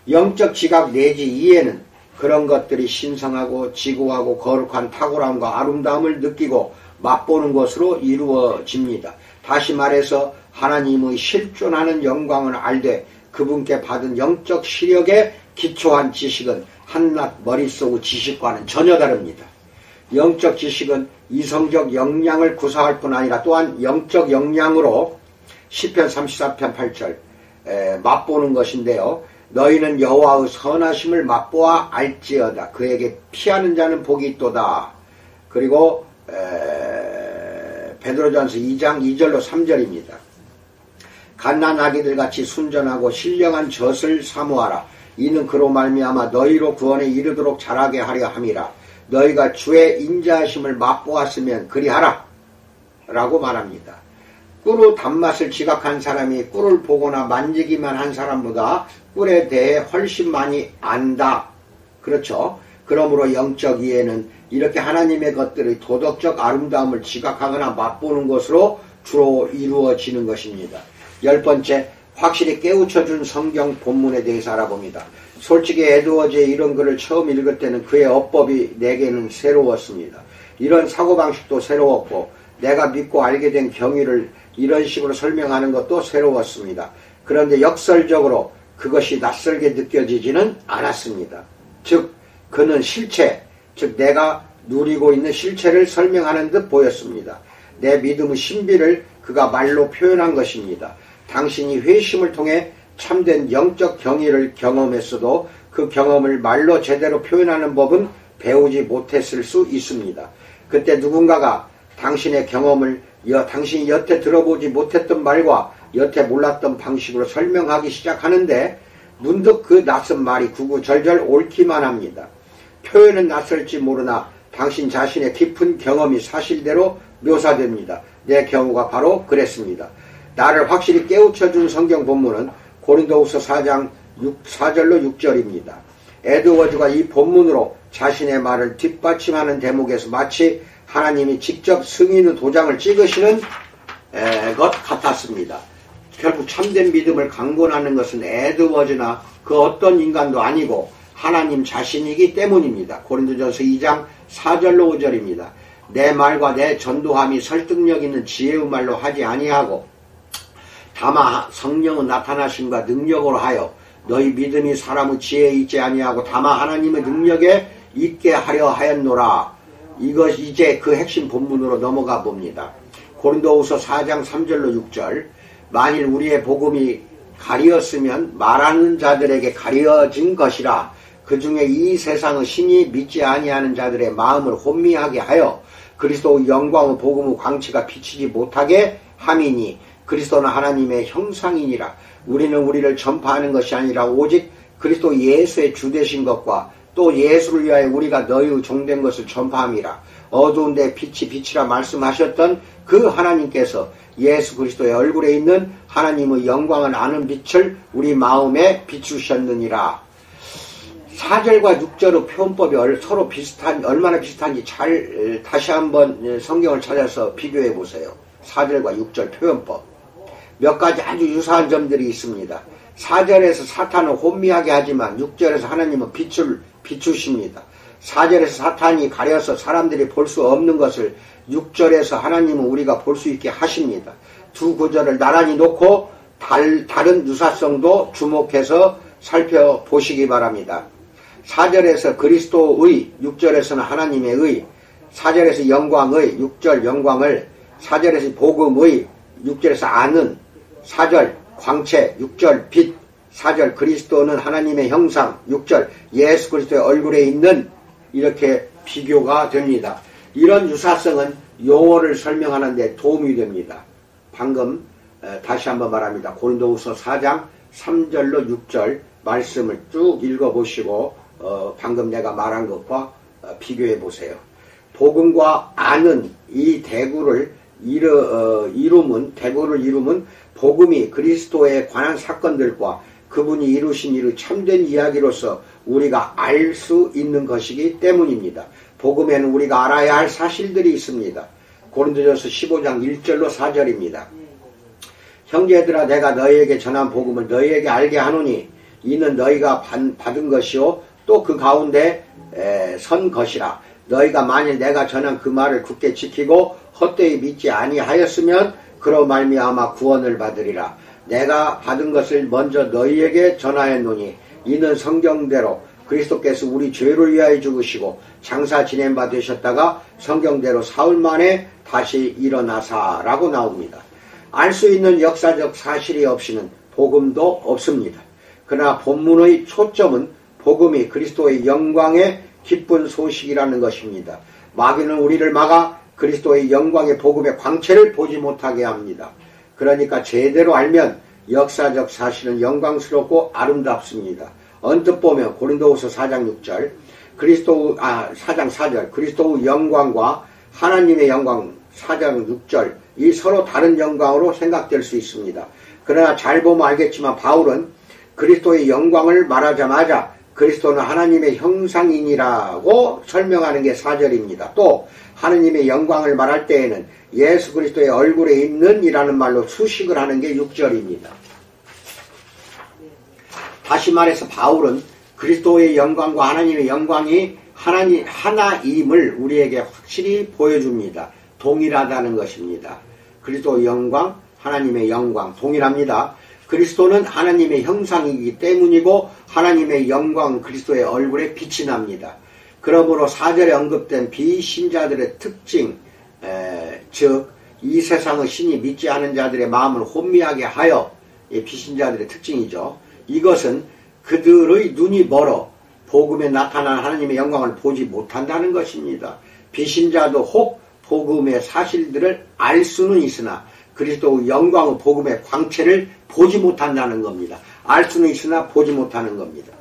영적 지각 내지 이해는 그런 것들이 신성하고 지고하고 거룩한 탁월함과 아름다움을 느끼고 맛보는 것으로 이루어집니다. 다시 말해서 하나님의 실존하는 영광을 알되 그분께 받은 영적 시력에 기초한 지식은 한낱 머릿속의 지식과는 전혀 다릅니다. 영적 지식은 이성적 역량을 구사할 뿐 아니라 또한 영적 역량으로 시편 34편 8절 맛보는 것인데요. 너희는 여호와의 선하심을 맛보아 알지어다. 그에게 피하는 자는 복이 있도다. 그리고 베드로전서 2장 2절로 3절입니다. 갓난아기들 같이 순전하고 신령한 젖을 사모하라. 이는 그로 말미암아 너희로 구원에 이르도록 자라게 하려 함이라. 너희가 주의 인자하심을 맛보았으면 그리하라 라고 말합니다. 꿀의 단맛을 지각한 사람이 꿀을 보거나 만지기만 한 사람보다 꿀에 대해 훨씬 많이 안다. 그렇죠. 그러므로 영적 이해는 이렇게 하나님의 것들의 도덕적 아름다움을 지각하거나 맛보는 것으로 주로 이루어지는 것입니다. 10번째, 확실히 깨우쳐준 성경 본문에 대해서 알아봅니다. 솔직히 에드워즈의 이런 글을 처음 읽을 때는 그의 어법이 내게는 새로웠습니다. 이런 사고방식도 새로웠고 내가 믿고 알게 된 경위를 이런 식으로 설명하는 것도 새로웠습니다. 그런데 역설적으로 그것이 낯설게 느껴지지는 않았습니다. 즉 그는 실체, 즉 내가 누리고 있는 실체를 설명하는 듯 보였습니다. 내 믿음의 신비를 그가 말로 표현한 것입니다. 당신이 회심을 통해 참된 영적 경의를 경험했어도 그 경험을 말로 제대로 표현하는 법은 배우지 못했을 수 있습니다. 그때 누군가가 당신의 경험을 당신이 여태 들어보지 못했던 말과 여태 몰랐던 방식으로 설명하기 시작하는데 문득 그 낯선 말이 구구절절 옳기만 합니다. 표현은 낯설지 모르나 당신 자신의 깊은 경험이 사실대로 묘사됩니다. 내 경우가 바로 그랬습니다. 나를 확실히 깨우쳐준 성경 본문은 고린도후서 4장 4절로 6절입니다. 에드워즈가 이 본문으로 자신의 말을 뒷받침하는 대목에서 마치 하나님이 직접 승인의 도장을 찍으시는 것 같았습니다. 결국 참된 믿음을 강권하는 것은 에드워즈나 그 어떤 인간도 아니고 하나님 자신이기 때문입니다. 고린도전서 2장 4절로 5절입니다. 내 말과 내 전도함이 설득력 있는 지혜의 말로 하지 아니하고 다만 성령의 나타나심과 능력으로 하여 너희 믿음이 사람의 지혜에 있지 아니하고 다만 하나님의 능력에 있게 하려 하였노라. 이것 이제 그 핵심 본문으로 넘어가 봅니다. 고린도후서 4장 3절로 6절. 만일 우리의 복음이 가리었으면 말하는 자들에게 가려진 것이라. 그 중에 이 세상의 신이 믿지 아니하는 자들의 마음을 혼미하게 하여 그리스도의 영광의 복음의 광채가 비치지 못하게 함이니 그리스도는 하나님의 형상이니라. 우리는 우리를 전파하는 것이 아니라 오직 그리스도 예수의 주되신 것과 또 예수를 위하여 우리가 너희의 종된 것을 전파함이라. 어두운 데 빛이 빛이라 말씀하셨던 그 하나님께서 예수 그리스도의 얼굴에 있는 하나님의 영광을 아는 빛을 우리 마음에 비추셨느니라. 4절과 6절의 표현법이 서로 얼마나 비슷한지 잘 다시 한번 성경을 찾아서 비교해 보세요. 4절과 6절 표현법. 몇 가지 아주 유사한 점들이 있습니다. 4절에서 사탄을 혼미하게 하지만 6절에서 하나님은 빛을 비추십니다. 4절에서 사탄이 가려서 사람들이 볼 수 없는 것을 6절에서 하나님은 우리가 볼 수 있게 하십니다. 두 구절을 나란히 놓고 다른 유사성도 주목해서 살펴보시기 바랍니다. 4절에서 그리스도의, 6절에서는 하나님의 의, 4절에서 영광의, 6절 영광을, 4절에서 복음의, 6절에서 아는, 4절 광채, 6절 빛, 4절 그리스도는 하나님의 형상, 6절 예수 그리스도의 얼굴에 있는, 이렇게 비교가 됩니다. 이런 유사성은 용어를 설명하는 데 도움이 됩니다. 방금 다시 한번 말합니다. 고린도후서 4장 3절로 6절 말씀을 쭉 읽어보시고 방금 내가 말한 것과 비교해 보세요. 복음과 아는 이 대구를 이루면 복음이 그리스도에 관한 사건들과 그분이 이루신 일의 참된 이야기로서 우리가 알 수 있는 것이기 때문입니다. 복음에는 우리가 알아야 할 사실들이 있습니다. 고린도전서 15장 1절로 4절입니다. 형제들아 내가 너희에게 전한 복음을 너희에게 알게 하노니 이는 너희가 받은 것이요 또 그 가운데 선 것이라. 너희가 만일 내가 전한 그 말을 굳게 지키고 헛되이 믿지 아니하였으면 그로 말미암아 구원을 받으리라. 내가 받은 것을 먼저 너희에게 전하였노니 이는 성경대로 그리스도께서 우리 죄를 위하여 죽으시고 장사 지낸 바 되셨다가 성경대로 사흘 만에 다시 일어나사라고 나옵니다. 알 수 있는 역사적 사실이 없이는 복음도 없습니다. 그러나 본문의 초점은 복음이 그리스도의 영광의 기쁜 소식이라는 것입니다. 마귀는 우리를 막아 그리스도의 영광의 복음의 광채를 보지 못하게 합니다. 그러니까 제대로 알면 역사적 사실은 영광스럽고 아름답습니다. 언뜻 보면 고린도후서 4장 6절 4장 4절 그리스도의 영광과 하나님의 영광 4장 6절 이 서로 다른 영광으로 생각될 수 있습니다. 그러나 잘 보면 알겠지만 바울은 그리스도의 영광을 말하자마자 그리스도는 하나님의 형상이니라고 설명하는 게 4절입니다. 또 하나님의 영광을 말할 때에는 예수 그리스도의 얼굴에 있는 이라는 말로 수식을 하는 게 6절입니다. 다시 말해서 바울은 그리스도의 영광과 하나님의 영광이 하나임을 우리에게 확실히 보여줍니다. 동일하다는 것입니다. 그리스도의 영광, 하나님의 영광 동일합니다. 그리스도는 하나님의 형상이기 때문이고 하나님의 영광 그리스도의 얼굴에 빛이 납니다. 그러므로 4절에 언급된 비신자들의 특징, 즉 이 세상의 신이 믿지 않은 자들의 마음을 혼미하게 하여 비신자들의 특징이죠. 이것은 그들의 눈이 멀어 복음에 나타난 하나님의 영광을 보지 못한다는 것입니다. 비신자도 혹 복음의 사실들을 알 수는 있으나 그리스도의 영광의 복음의 광채를 보지 못한다는 겁니다. 알 수는 있으나 보지 못하는 겁니다.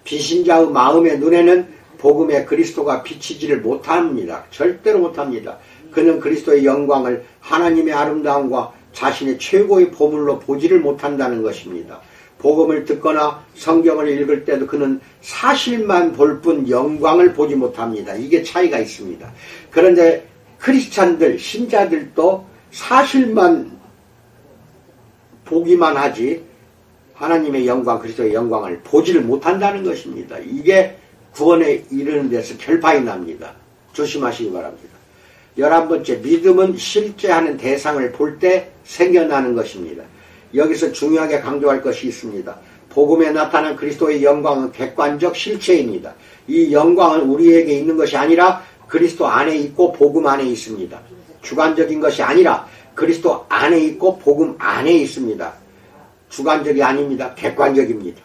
비신자의 마음의 눈에는 복음의 그리스도가 비치지를 못합니다. 절대로 못합니다. 그는 그리스도의 영광을 하나님의 아름다움과 자신의 최고의 보물로 보지를 못한다는 것입니다. 복음을 듣거나 성경을 읽을 때도 그는 사실만 볼 뿐 영광을 보지 못합니다. 이게 차이가 있습니다. 그런데 크리스찬들, 신자들도 사실만 보기만 하지 하나님의 영광, 그리스도의 영광을 보지를 못한다는 것입니다. 이게 구원에 이르는 데서 결판이 납니다. 조심하시기 바랍니다. 11번째, 믿음은 실제 하는 대상을 볼 때 생겨나는 것입니다. 여기서 중요하게 강조할 것이 있습니다. 복음에 나타난 그리스도의 영광은 객관적 실체입니다. 이 영광은 우리에게 있는 것이 아니라 그리스도 안에 있고 복음 안에 있습니다. 주관적인 것이 아니라 그리스도 안에 있고 복음 안에 있습니다. 주관적이 아닙니다. 객관적입니다.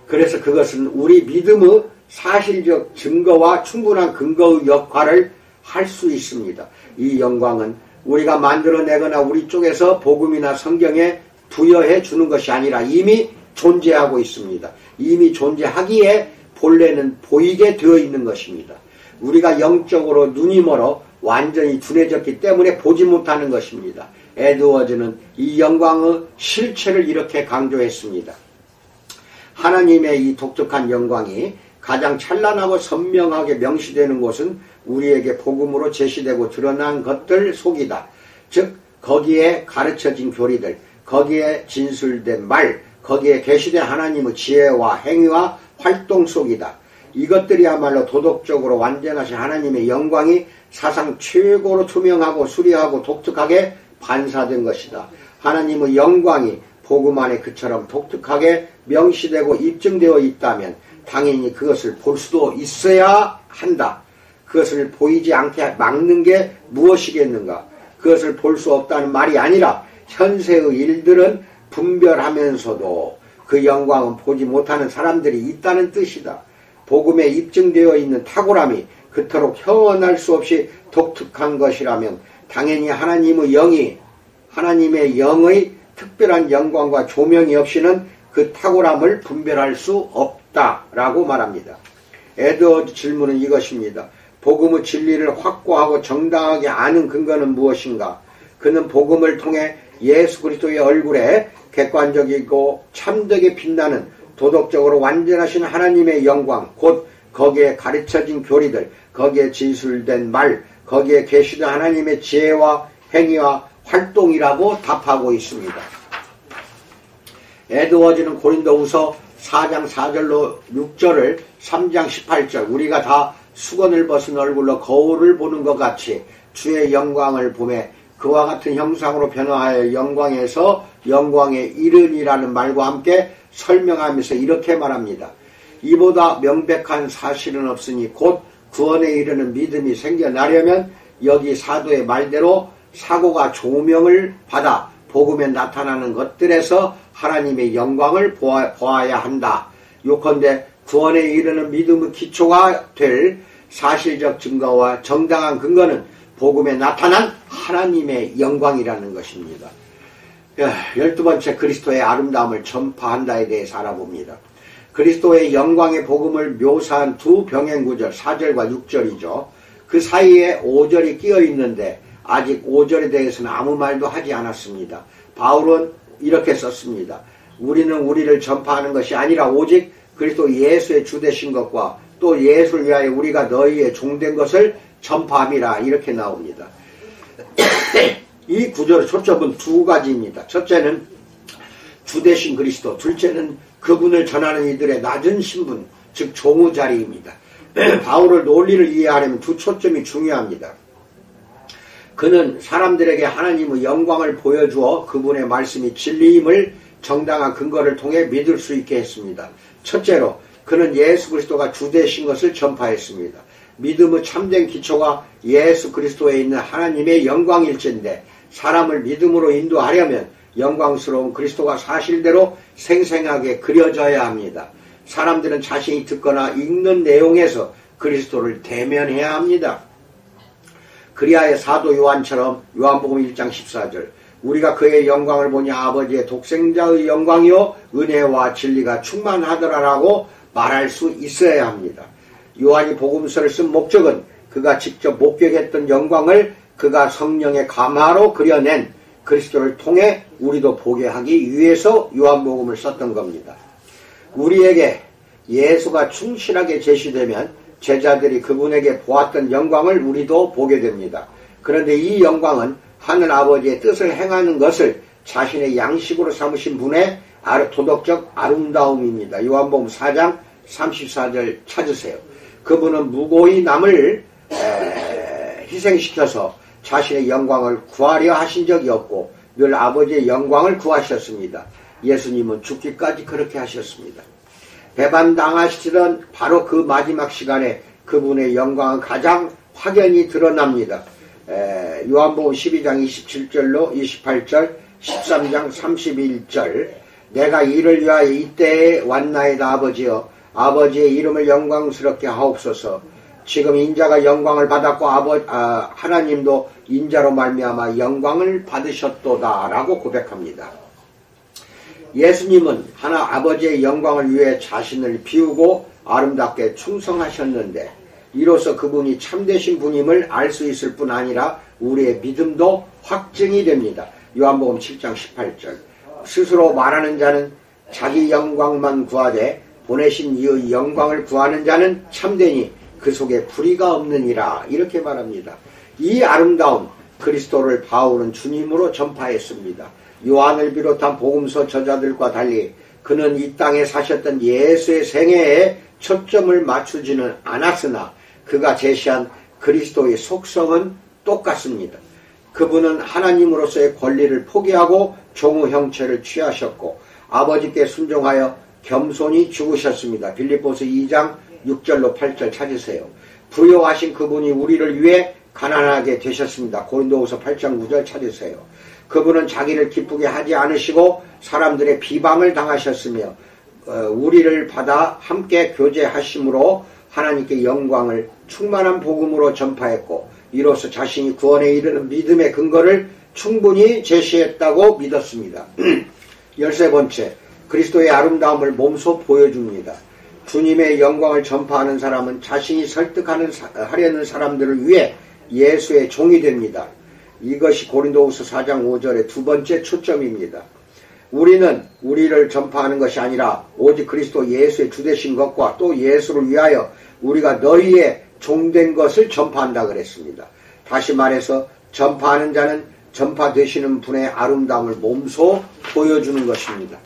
그래서 그것은 우리 믿음의 사실적 증거와 충분한 근거의 역할을 할 수 있습니다. 이 영광은 우리가 만들어내거나 우리 쪽에서 복음이나 성경에 부여해 주는 것이 아니라 이미 존재하고 있습니다. 이미 존재하기에 본래는 보이게 되어 있는 것입니다. 우리가 영적으로 눈이 멀어 완전히 둔해졌기 때문에 보지 못하는 것입니다. 에드워즈는 이 영광의 실체를 이렇게 강조했습니다. 하나님의 이 독특한 영광이 가장 찬란하고 선명하게 명시되는 곳은 우리에게 복음으로 제시되고 드러난 것들 속이다. 즉 거기에 가르쳐진 교리들, 거기에 진술된 말, 거기에 계시된 하나님의 지혜와 행위와 활동 속이다. 이것들이야말로 도덕적으로 완전하신 하나님의 영광이 사상 최고로 투명하고 수려하고 독특하게 반사된 것이다. 하나님의 영광이 복음 안에 그처럼 독특하게 명시되고 입증되어 있다면 당연히 그것을 볼 수도 있어야 한다. 그것을 보이지 않게 막는 게 무엇이겠는가? 그것을 볼 수 없다는 말이 아니라 현세의 일들은 분별하면서도 그 영광은 보지 못하는 사람들이 있다는 뜻이다. 복음에 입증되어 있는 탁월함이 그토록 형언할 수 없이 독특한 것이라면 당연히 하나님의 영의 특별한 영광과 조명이 없이는 그 탁월함을 분별할 수 없다라고 말합니다. 에드워즈 질문은 이것입니다. 복음의 진리를 확고하고 정당하게 아는 근거는 무엇인가? 그는 복음을 통해 예수 그리스도의 얼굴에 객관적이고 참되게 빛나는 도덕적으로 완전하신 하나님의 영광, 곧 거기에 가르쳐진 교리들, 거기에 진술된 말, 거기에 계시던 하나님의 지혜와 행위와 활동이라고 답하고 있습니다. 에드워즈는 고린도후서 4장 4절로 6절을 3장 18절 우리가 다 수건을 벗은 얼굴로 거울을 보는 것 같이 주의 영광을 보매 그와 같은 형상으로 변화하여 영광에서 영광에 이르니라는 말과 함께 설명하면서 이렇게 말합니다. 이보다 명백한 사실은 없으니 곧 구원에 이르는 믿음이 생겨나려면 여기 사도의 말대로 사고가 조명을 받아 복음에 나타나는 것들에서 하나님의 영광을 보아야 한다. 요컨대 구원에 이르는 믿음의 기초가 될 사실적 증거와 정당한 근거는 복음에 나타난 하나님의 영광이라는 것입니다. 12번째 그리스도의 아름다움을 전파한다에 대해서 알아봅니다. 그리스도의 영광의 복음을 묘사한 두 병행구절 4절과 6절이죠. 그 사이에 5절이 끼어 있는데 아직 5절에 대해서는 아무 말도 하지 않았습니다. 바울은 이렇게 썼습니다. 우리는 우리를 전파하는 것이 아니라 오직 그리스도 예수의 주되신 것과 또 예수를 위하여 우리가 너희의 종된 것을 전파함이라 이렇게 나옵니다. 이 구절의 초점은 두 가지입니다. 첫째는 주되신 그리스도, 둘째는 그분을 전하는 이들의 낮은 신분, 즉 종의 자리입니다. 바울의 논리를 이해하려면 두 초점이 중요합니다. 그는 사람들에게 하나님의 영광을 보여주어 그분의 말씀이 진리임을 정당한 근거를 통해 믿을 수 있게 했습니다. 첫째로 그는 예수 그리스도가 주되신 것을 전파했습니다. 믿음의 참된 기초가 예수 그리스도에 있는 하나님의 영광일진데 사람을 믿음으로 인도하려면 영광스러운 그리스도가 사실대로 생생하게 그려져야 합니다. 사람들은 자신이 듣거나 읽는 내용에서 그리스도를 대면해야 합니다. 그리하여 사도 요한처럼 요한복음 1장 14절 우리가 그의 영광을 보니 아버지의 독생자의 영광이요 은혜와 진리가 충만하더라라고 말할 수 있어야 합니다. 요한이 복음서를 쓴 목적은 그가 직접 목격했던 영광을 그가 성령의 감화로 그려낸 그리스도를 통해 우리도 보게 하기 위해서 요한복음을 썼던 겁니다. 우리에게 예수가 충실하게 제시되면 제자들이 그분에게 보았던 영광을 우리도 보게 됩니다. 그런데 이 영광은 하늘 아버지의 뜻을 행하는 것을 자신의 양식으로 삼으신 분의 도덕적 아름다움입니다. 요한복음 4장 34절 찾으세요. 그분은 무고히 남을 희생시켜서 자신의 영광을 구하려 하신 적이 없고 늘 아버지의 영광을 구하셨습니다. 예수님은 죽기까지 그렇게 하셨습니다. 배반당하시던 바로 그 마지막 시간에 그분의 영광은 가장 확연히 드러납니다. 요한복음 12장 27절로 28절 13장 31절 내가 이를 위하여 이때에 왔나이다 아버지여 아버지의 이름을 영광스럽게 하옵소서. 지금 인자가 영광을 받았고 하나님도 인자로 말미암아 영광을 받으셨도다 라고 고백합니다. 예수님은 아버지의 영광을 위해 자신을 비우고 아름답게 충성하셨는데 이로써 그분이 참되신 분임을 알 수 있을 뿐 아니라 우리의 믿음도 확증이 됩니다. 요한복음 7장 18절 스스로 말하는 자는 자기 영광만 구하되 보내신 이의 영광을 구하는 자는 참되니 그 속에 불의가 없느니라 이렇게 말합니다. 이 아름다운 그리스도를 바울은 주님으로 전파했습니다. 요한을 비롯한 복음서 저자들과 달리 그는 이 땅에 사셨던 예수의 생애에 초점을 맞추지는 않았으나 그가 제시한 그리스도의 속성은 똑같습니다. 그분은 하나님으로서의 권리를 포기하고 종의 형체를 취하셨고 아버지께 순종하여 겸손히 죽으셨습니다. 빌립보서 2장 6절로 8절 찾으세요. 부요하신 그분이 우리를 위해 가난하게 되셨습니다. 고린도후서 8장 9절 찾으세요. 그분은 자기를 기쁘게 하지 않으시고 사람들의 비방을 당하셨으며 우리를 받아 함께 교제하심으로 하나님께 영광을 충만한 복음으로 전파했고 이로써 자신이 구원에 이르는 믿음의 근거를 충분히 제시했다고 믿었습니다. 13번째, 그리스도의 아름다움을 몸소 보여줍니다. 주님의 영광을 전파하는 사람은 자신이 하려는 사람들을 위해 예수의 종이 됩니다. 이것이 고린도후서 4장 5절의 두 번째 초점입니다. 우리는 우리를 전파하는 것이 아니라 오직 그리스도 예수의 주되신 것과 또 예수를 위하여 우리가 너희의 종된 것을 전파한다 그랬습니다. 다시 말해서 전파하는 자는 전파되시는 분의 아름다움을 몸소 보여주는 것입니다.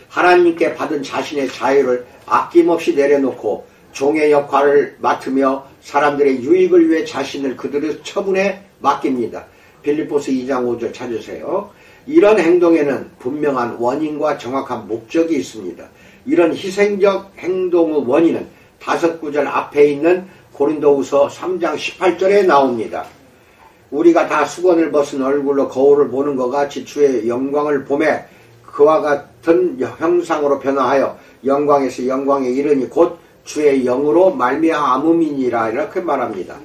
하나님께 받은 자신의 자유를 아낌없이 내려놓고 종의 역할을 맡으며 사람들의 유익을 위해 자신을 그들의 처분에 맡깁니다. 빌립보서 2장 5절 찾으세요. 이런 행동에는 분명한 원인과 정확한 목적이 있습니다. 이런 희생적 행동의 원인은 5구절 앞에 있는 고린도후서 3장 18절에 나옵니다. 우리가 다 수건을 벗은 얼굴로 거울을 보는 것 같이 주의 영광을 보매 그와 같은 형상으로 변화하여 영광에서 영광에 이르니 곧 주의 영으로 말미암음이니라 이렇게 말합니다.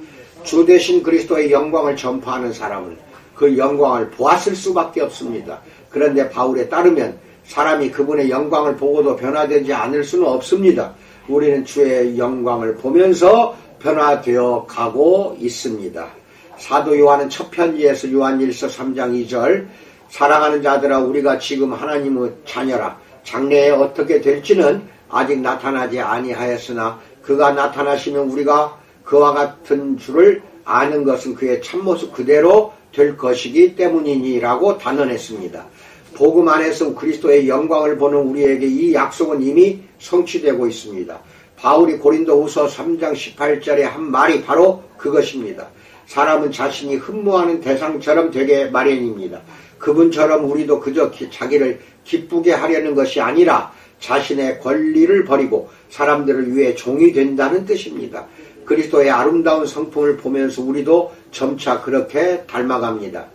주 대신 그리스도의 영광을 전파하는 사람은 그 영광을 보았을 수밖에 없습니다. 그런데 바울에 따르면 사람이 그분의 영광을 보고도 변화되지 않을 수는 없습니다. 우리는 주의 영광을 보면서 변화되어 가고 있습니다. 사도 요한은 첫 편지에서 요한일서 3장 2절 사랑하는 자들아 우리가 지금 하나님의 자녀라 장래에 어떻게 될지는 아직 나타나지 아니하였으나 그가 나타나시면 우리가 그와 같은 줄을 아는 것은 그의 참모습 그대로 될 것이기 때문이니라고 단언했습니다. 복음 안에서 그리스도의 영광을 보는 우리에게 이 약속은 이미 성취되고 있습니다. 바울이 고린도후서 3장 18절에 한 말이 바로 그것입니다. 사람은 자신이 흠모하는 대상처럼 되게 마련입니다. 그분처럼 우리도 그저 자기를 기쁘게 하려는 것이 아니라 자신의 권리를 버리고 사람들을 위해 종이 된다는 뜻입니다. 그리스도의 아름다운 성품을 보면서 우리도 점차 그렇게 닮아갑니다.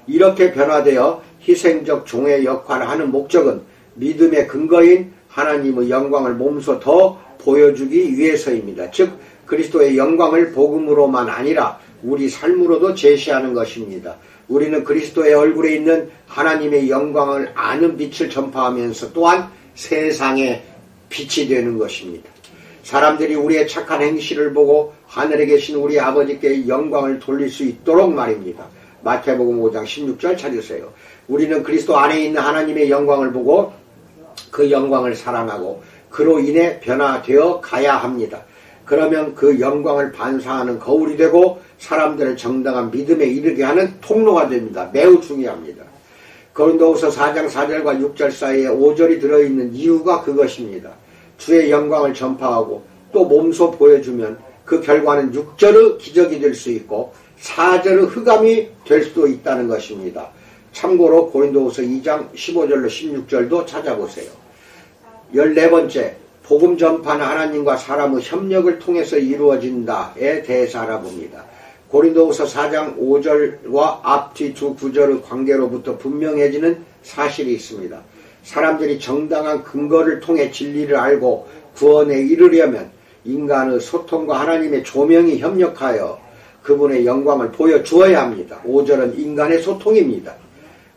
이렇게 변화되어 희생적 종의 역할을 하는 목적은 믿음의 근거인 하나님의 영광을 몸소 더 보여주기 위해서입니다. 즉 그리스도의 영광을 복음으로만 아니라 우리 삶으로도 제시하는 것입니다. 우리는 그리스도의 얼굴에 있는 하나님의 영광을 아는 빛을 전파하면서 또한 세상의 빛이 되는 것입니다. 사람들이 우리의 착한 행실을 보고 하늘에 계신 우리 아버지께 영광을 돌릴 수 있도록 말입니다. 마태복음 5장 16절 찾으세요. 우리는 그리스도 안에 있는 하나님의 영광을 보고 그 영광을 사랑하고 그로 인해 변화되어 가야 합니다. 그러면 그 영광을 반사하는 거울이 되고 사람들을 정당한 믿음에 이르게 하는 통로가 됩니다. 매우 중요합니다. 고린도후서 4장 4절과 6절 사이에 5절이 들어있는 이유가 그것입니다. 주의 영광을 전파하고 또 몸소 보여주면 그 결과는 6절의 기적이 될 수 있고 4절의 흑암이 될 수도 있다는 것입니다. 참고로 고린도후서 2장 15절로 16절도 찾아보세요. 14번째, 복음 전파는 하나님과 사람의 협력을 통해서 이루어진다에 대해서 알아봅니다. 고린도후서 4장 5절과 앞뒤 두 구절의 관계로부터 분명해지는 사실이 있습니다. 사람들이 정당한 근거를 통해 진리를 알고 구원에 이르려면 인간의 소통과 하나님의 조명이 협력하여 그분의 영광을 보여주어야 합니다. 5절은 인간의 소통입니다.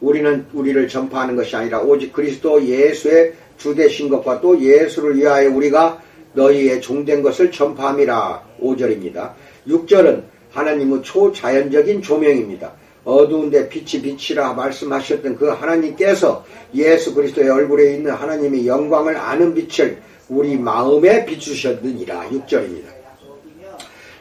우리는 우리를 전파하는 것이 아니라 오직 그리스도 예수의 주되신 것과 또 예수를 위하여 우리가 너희의 종된 것을 전파함이라. 5절입니다. 6절은 하나님의 초자연적인 조명입니다. 어두운데 빛이 빛이라 말씀하셨던 그 하나님께서 예수 그리스도의 얼굴에 있는 하나님의 영광을 아는 빛을 우리 마음에 비추셨느니라. 6절입니다.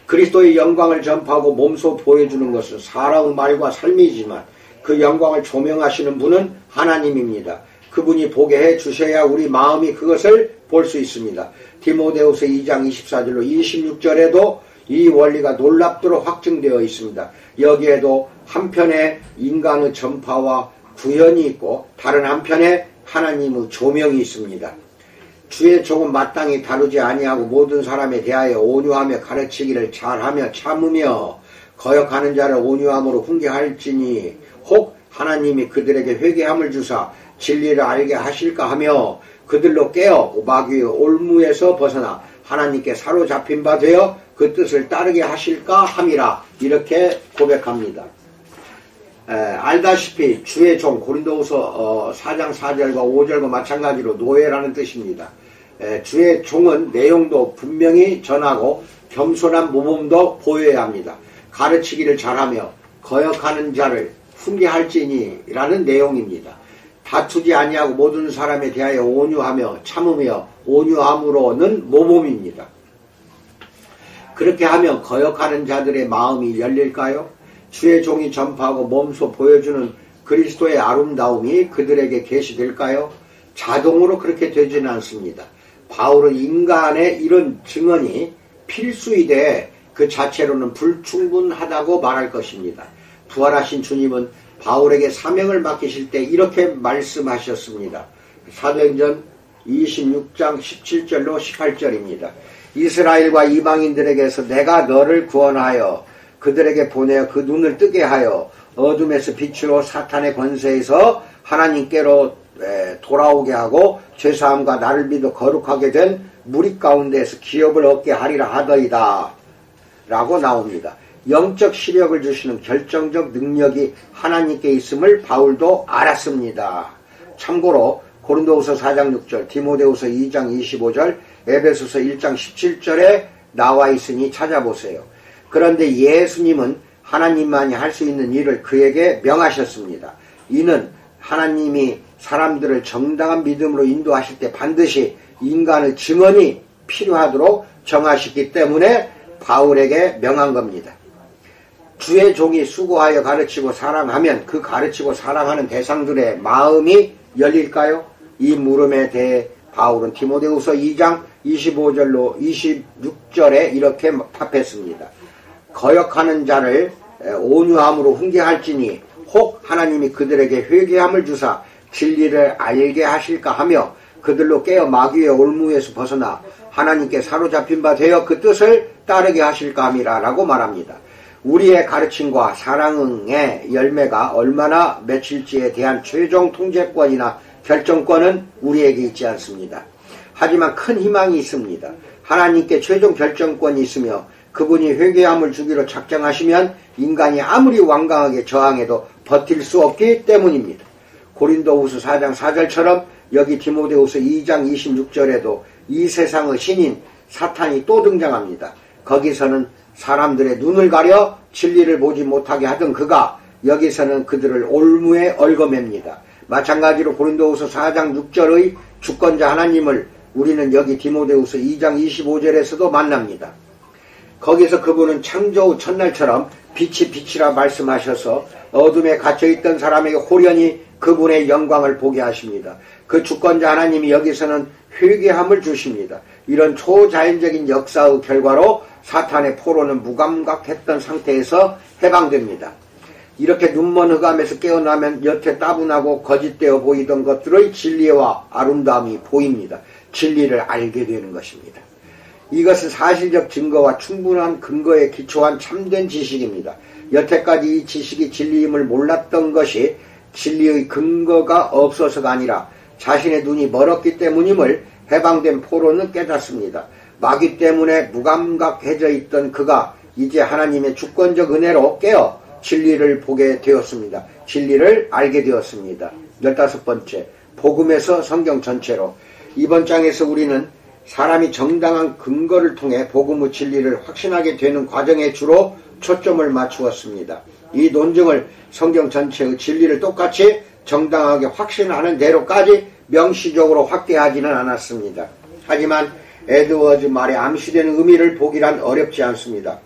그리스도의 영광을 전파하고 몸소 보여주는 것은 사람의 말과 삶이지만 그 영광을 조명하시는 분은 하나님입니다. 그분이 보게 해 주셔야 우리 마음이 그것을 볼 수 있습니다. 디모데후서 2장 24절로 26절에도 이 원리가 놀랍도록 확증되어 있습니다. 여기에도 한편에 인간의 전파와 구현이 있고 다른 한편에 하나님의 조명이 있습니다. 주의 종은 마땅히 다루지 아니하고 모든 사람에 대하여 온유하며 가르치기를 잘하며 참으며 거역하는 자를 온유함으로 훈계할지니 혹 하나님이 그들에게 회개함을 주사 진리를 알게 하실까 하며 그들로 깨어 마귀의 올무에서 벗어나 하나님께 사로잡힌 바 되어 그 뜻을 따르게 하실까 함이라. 이렇게 고백합니다. 알다시피 주의 종 고린도후서 4장 4절과 5절과 마찬가지로 노예라는 뜻입니다. 주의 종은 내용도 분명히 전하고 겸손한 모범도 보여야 합니다. 가르치기를 잘하며 거역하는 자를 훈계할지니 라는 내용입니다. 다투지 아니하고 모든 사람에 대하여 온유하며 참으며 온유함으로는 모범입니다. 그렇게 하면 거역하는 자들의 마음이 열릴까요? 주의 종이 전파하고 몸소 보여주는 그리스도의 아름다움이 그들에게 계시될까요? 자동으로 그렇게 되지는 않습니다. 바울은 인간의 이런 증언이 필수이되 그 자체로는 불충분하다고 말할 것입니다. 부활하신 주님은 바울에게 사명을 맡기실 때 이렇게 말씀하셨습니다. 사도행전 26장 17절로 18절입니다. 이스라엘과 이방인들에게서 내가 너를 구원하여 그들에게 보내어 그 눈을 뜨게 하여 어둠에서 빛으로 사탄의 권세에서 하나님께로 돌아오게 하고 죄사함과 나를 믿어 거룩하게 된 무리 가운데에서 기업을 얻게 하리라 하더이다 라고 나옵니다. 영적 시력을 주시는 결정적 능력이 하나님께 있음을 바울도 알았습니다. 참고로 고린도후서 4장 6절, 디모데후서 2장 25절, 에베소서 1장 17절에 나와 있으니 찾아보세요. 그런데 예수님은 하나님만이 할 수 있는 일을 그에게 명하셨습니다. 이는 하나님이 사람들을 정당한 믿음으로 인도하실 때 반드시 인간의 증언이 필요하도록 정하셨기 때문에 바울에게 명한 겁니다. 주의 종이 수고하여 가르치고 사랑하면 그 가르치고 사랑하는 대상들의 마음이 열릴까요? 이 물음에 대해 바울은 디모데후서 2장 25절로 26절에 이렇게 답했습니다. 거역하는 자를 온유함으로 훈계할지니 혹 하나님이 그들에게 회개함을 주사 진리를 알게 하실까 하며 그들로 깨어 마귀의 올무에서 벗어나 하나님께 사로잡힌 바 되어 그 뜻을 따르게 하실까 함이라 라고 말합니다. 우리의 가르침과 사랑의 열매가 얼마나 맺힐지에 대한 최종 통제권이나 결정권은 우리에게 있지 않습니다. 하지만 큰 희망이 있습니다. 하나님께 최종 결정권이 있으며 그분이 회개함을 주기로 작정하시면 인간이 아무리 완강하게 저항해도 버틸 수 없기 때문입니다. 고린도후서 4장 4절처럼 여기 디모데후서 2장 26절에도 이 세상의 신인 사탄이 또 등장합니다. 거기서는 사람들의 눈을 가려 진리를 보지 못하게 하던 그가 여기서는 그들을 올무에 얽어맵니다. 마찬가지로 고린도후서 4장 6절의 주권자 하나님을 우리는 여기 디모데후서 2장 25절에서도 만납니다. 거기서 그분은 창조 후 첫날처럼 빛이 빛이라 말씀하셔서 어둠에 갇혀있던 사람에게 홀연히 그분의 영광을 보게 하십니다. 그 주권자 하나님이 여기서는 회개함을 주십니다. 이런 초자연적인 역사의 결과로 사탄의 포로는 무감각했던 상태에서 해방됩니다. 이렇게 눈먼 흑암에서 깨어나면 여태 따분하고 거짓되어 보이던 것들의 진리와 아름다움이 보입니다. 진리를 알게 되는 것입니다. 이것은 사실적 증거와 충분한 근거에 기초한 참된 지식입니다. 여태까지 이 지식이 진리임을 몰랐던 것이 진리의 근거가 없어서가 아니라 자신의 눈이 멀었기 때문임을 해방된 포로는 깨닫습니다. 마귀 때문에 무감각해져 있던 그가 이제 하나님의 주권적 은혜로 깨어 진리를 보게 되었습니다. 진리를 알게 되었습니다. 15번째, 복음에서 성경 전체로. 이번 장에서 우리는 사람이 정당한 근거를 통해 복음의 진리를 확신하게 되는 과정에 주로 초점을 맞추었습니다. 이 논증을 성경 전체의 진리를 똑같이 정당하게 확신하는 대로까지 명시적으로 확대하지는 않았습니다. 하지만 에드워즈 말에 암시되는 의미를 보기란 어렵지 않습니다.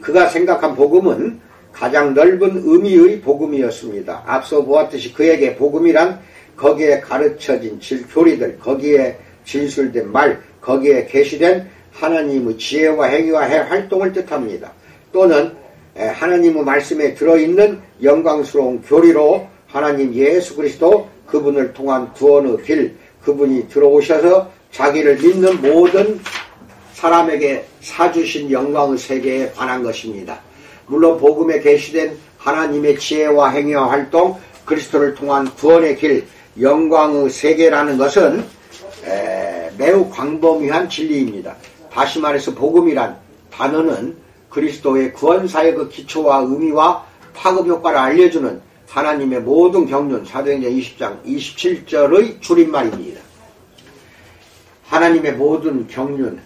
그가 생각한 복음은 가장 넓은 의미의 복음이었습니다. 앞서 보았듯이 그에게 복음이란 거기에 가르쳐진 교리들, 거기에 진술된 말, 거기에 계시된 하나님의 지혜와 행위와 활동을 뜻합니다. 또는 하나님의 말씀에 들어있는 영광스러운 교리로 하나님 예수 그리스도 그분을 통한 구원의 길, 그분이 들어오셔서 자기를 믿는 모든 사람에게 사주신 영광의 세계에 관한 것입니다. 물론 복음에 계시된 하나님의 지혜와 행위와 활동, 그리스도를 통한 구원의 길, 영광의 세계라는 것은 매우 광범위한 진리입니다. 다시 말해서 복음이란 단어는 그리스도의 구원사역의 기초와 의미와 파급효과를 알려주는 하나님의 모든 경륜, 사도행전 20장 27절의 줄임말입니다. 하나님의 모든 경륜,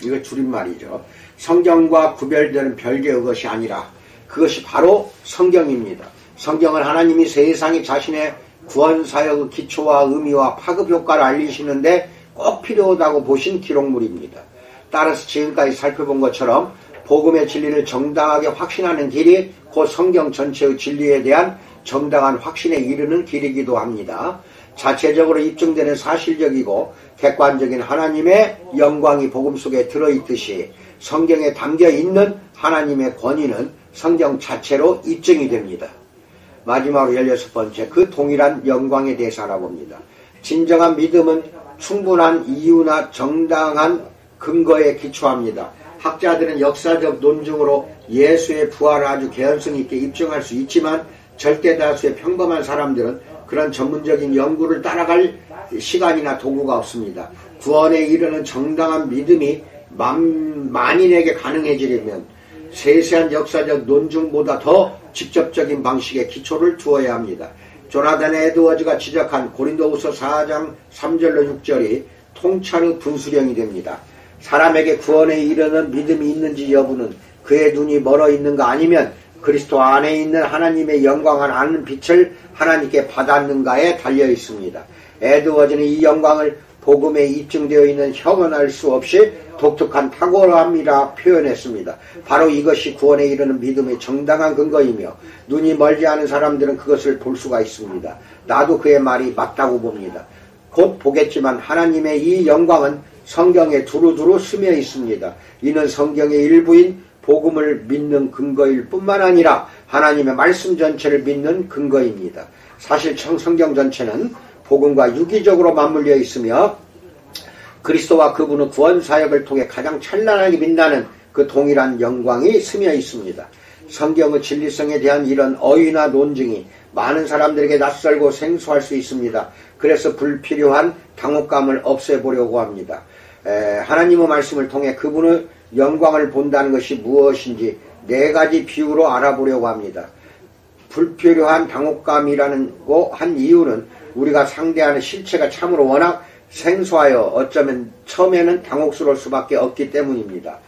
이거 줄임말이죠. 성경과 구별되는 별개의 것이 아니라 그것이 바로 성경입니다. 성경은 하나님이 세상에 자신의 구원사역의 기초와 의미와 파급효과를 알리시는데 꼭 필요하다고 보신 기록물입니다. 따라서 지금까지 살펴본 것처럼 복음의 진리를 정당하게 확신하는 길이 곧 성경 전체의 진리에 대한 정당한 확신에 이르는 길이기도 합니다. 자체적으로 입증되는 사실적이고 객관적인 하나님의 영광이 복음 속에 들어있듯이 성경에 담겨있는 하나님의 권위는 성경 자체로 입증이 됩니다. 마지막으로 16번째, 그 동일한 영광에 대해서 알아봅니다. 진정한 믿음은 충분한 이유나 정당한 근거에 기초합니다. 학자들은 역사적 논증으로 예수의 부활을 아주 개연성 있게 입증할 수 있지만 절대 다수의 평범한 사람들은 그런 전문적인 연구를 따라갈 시간이나 도구가 없습니다. 구원에 이르는 정당한 믿음이 만인에게 가능해지려면 세세한 역사적 논증보다 더 직접적인 방식의 기초를 두어야 합니다. 조나단 에드워즈가 지적한 고린도후서 4장 3절로 6절이 통찰의 분수령이 됩니다. 사람에게 구원에 이르는 믿음이 있는지 여부는 그의 눈이 멀어 있는가 아니면 그리스도 안에 있는 하나님의 영광을 아는 빛을 하나님께 받았는가에 달려 있습니다. 에드워즈는 이 영광을 복음에 입증되어 있는 형언할 수 없이 독특한 탁월함이라 표현했습니다. 바로 이것이 구원에 이르는 믿음의 정당한 근거이며 눈이 멀지 않은 사람들은 그것을 볼 수가 있습니다. 나도 그의 말이 맞다고 봅니다. 곧 보겠지만 하나님의 이 영광은 성경에 두루두루 스며 있습니다. 이는 성경의 일부인 복음을 믿는 근거일 뿐만 아니라 하나님의 말씀 전체를 믿는 근거입니다. 사실 성경 전체는 복음과 유기적으로 맞물려 있으며 그리스도와 그분의 구원사역을 통해 가장 찬란하게 빛나는 그 동일한 영광이 스며 있습니다. 성경의 진리성에 대한 이런 어휘나 논증이 많은 사람들에게 낯설고 생소할 수 있습니다. 그래서 불필요한 당혹감을 없애보려고 합니다. 하나님의 말씀을 통해 그분의 영광을 본다는 것이 무엇인지 4가지 비유로 알아보려고 합니다. 불필요한 당혹감이라고 한 이유는 우리가 상대하는 실체가 참으로 워낙 생소하여 어쩌면 처음에는 당혹스러울 수밖에 없기 때문입니다.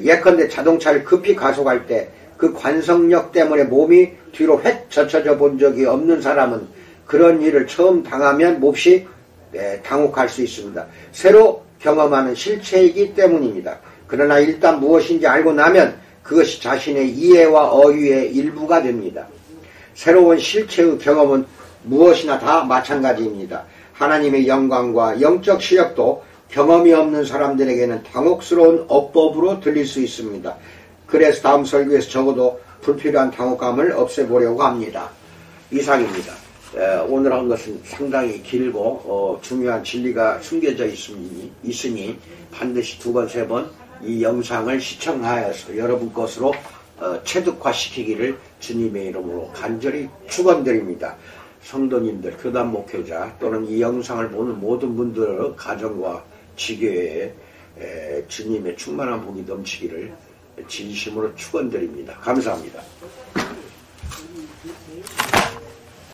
예컨대 자동차를 급히 가속할 때 그 관성력 때문에 몸이 뒤로 획 젖혀져 본 적이 없는 사람은 그런 일을 처음 당하면 몹시 당혹할 수 있습니다. 새로 경험하는 실체이기 때문입니다. 그러나 일단 무엇인지 알고 나면 그것이 자신의 이해와 어휘의 일부가 됩니다. 새로운 실체의 경험은 무엇이나 다 마찬가지입니다. 하나님의 영광과 영적 시력도 경험이 없는 사람들에게는 당혹스러운 어법으로 들릴 수 있습니다. 그래서 다음 설교에서 적어도 불필요한 당혹감을 없애보려고 합니다. 이상입니다. 오늘 한 것은 상당히 길고 중요한 진리가 숨겨져 있으니 반드시 2번, 3번 이 영상을 시청하여서 여러분 것으로 체득화시키기를 주님의 이름으로 간절히 축원드립니다. 성도님들, 교단 목회자 또는 이 영상을 보는 모든 분들의 가정과 지교회에 주님의 충만한 복이 넘치기를 진심으로 축원드립니다. 감사합니다.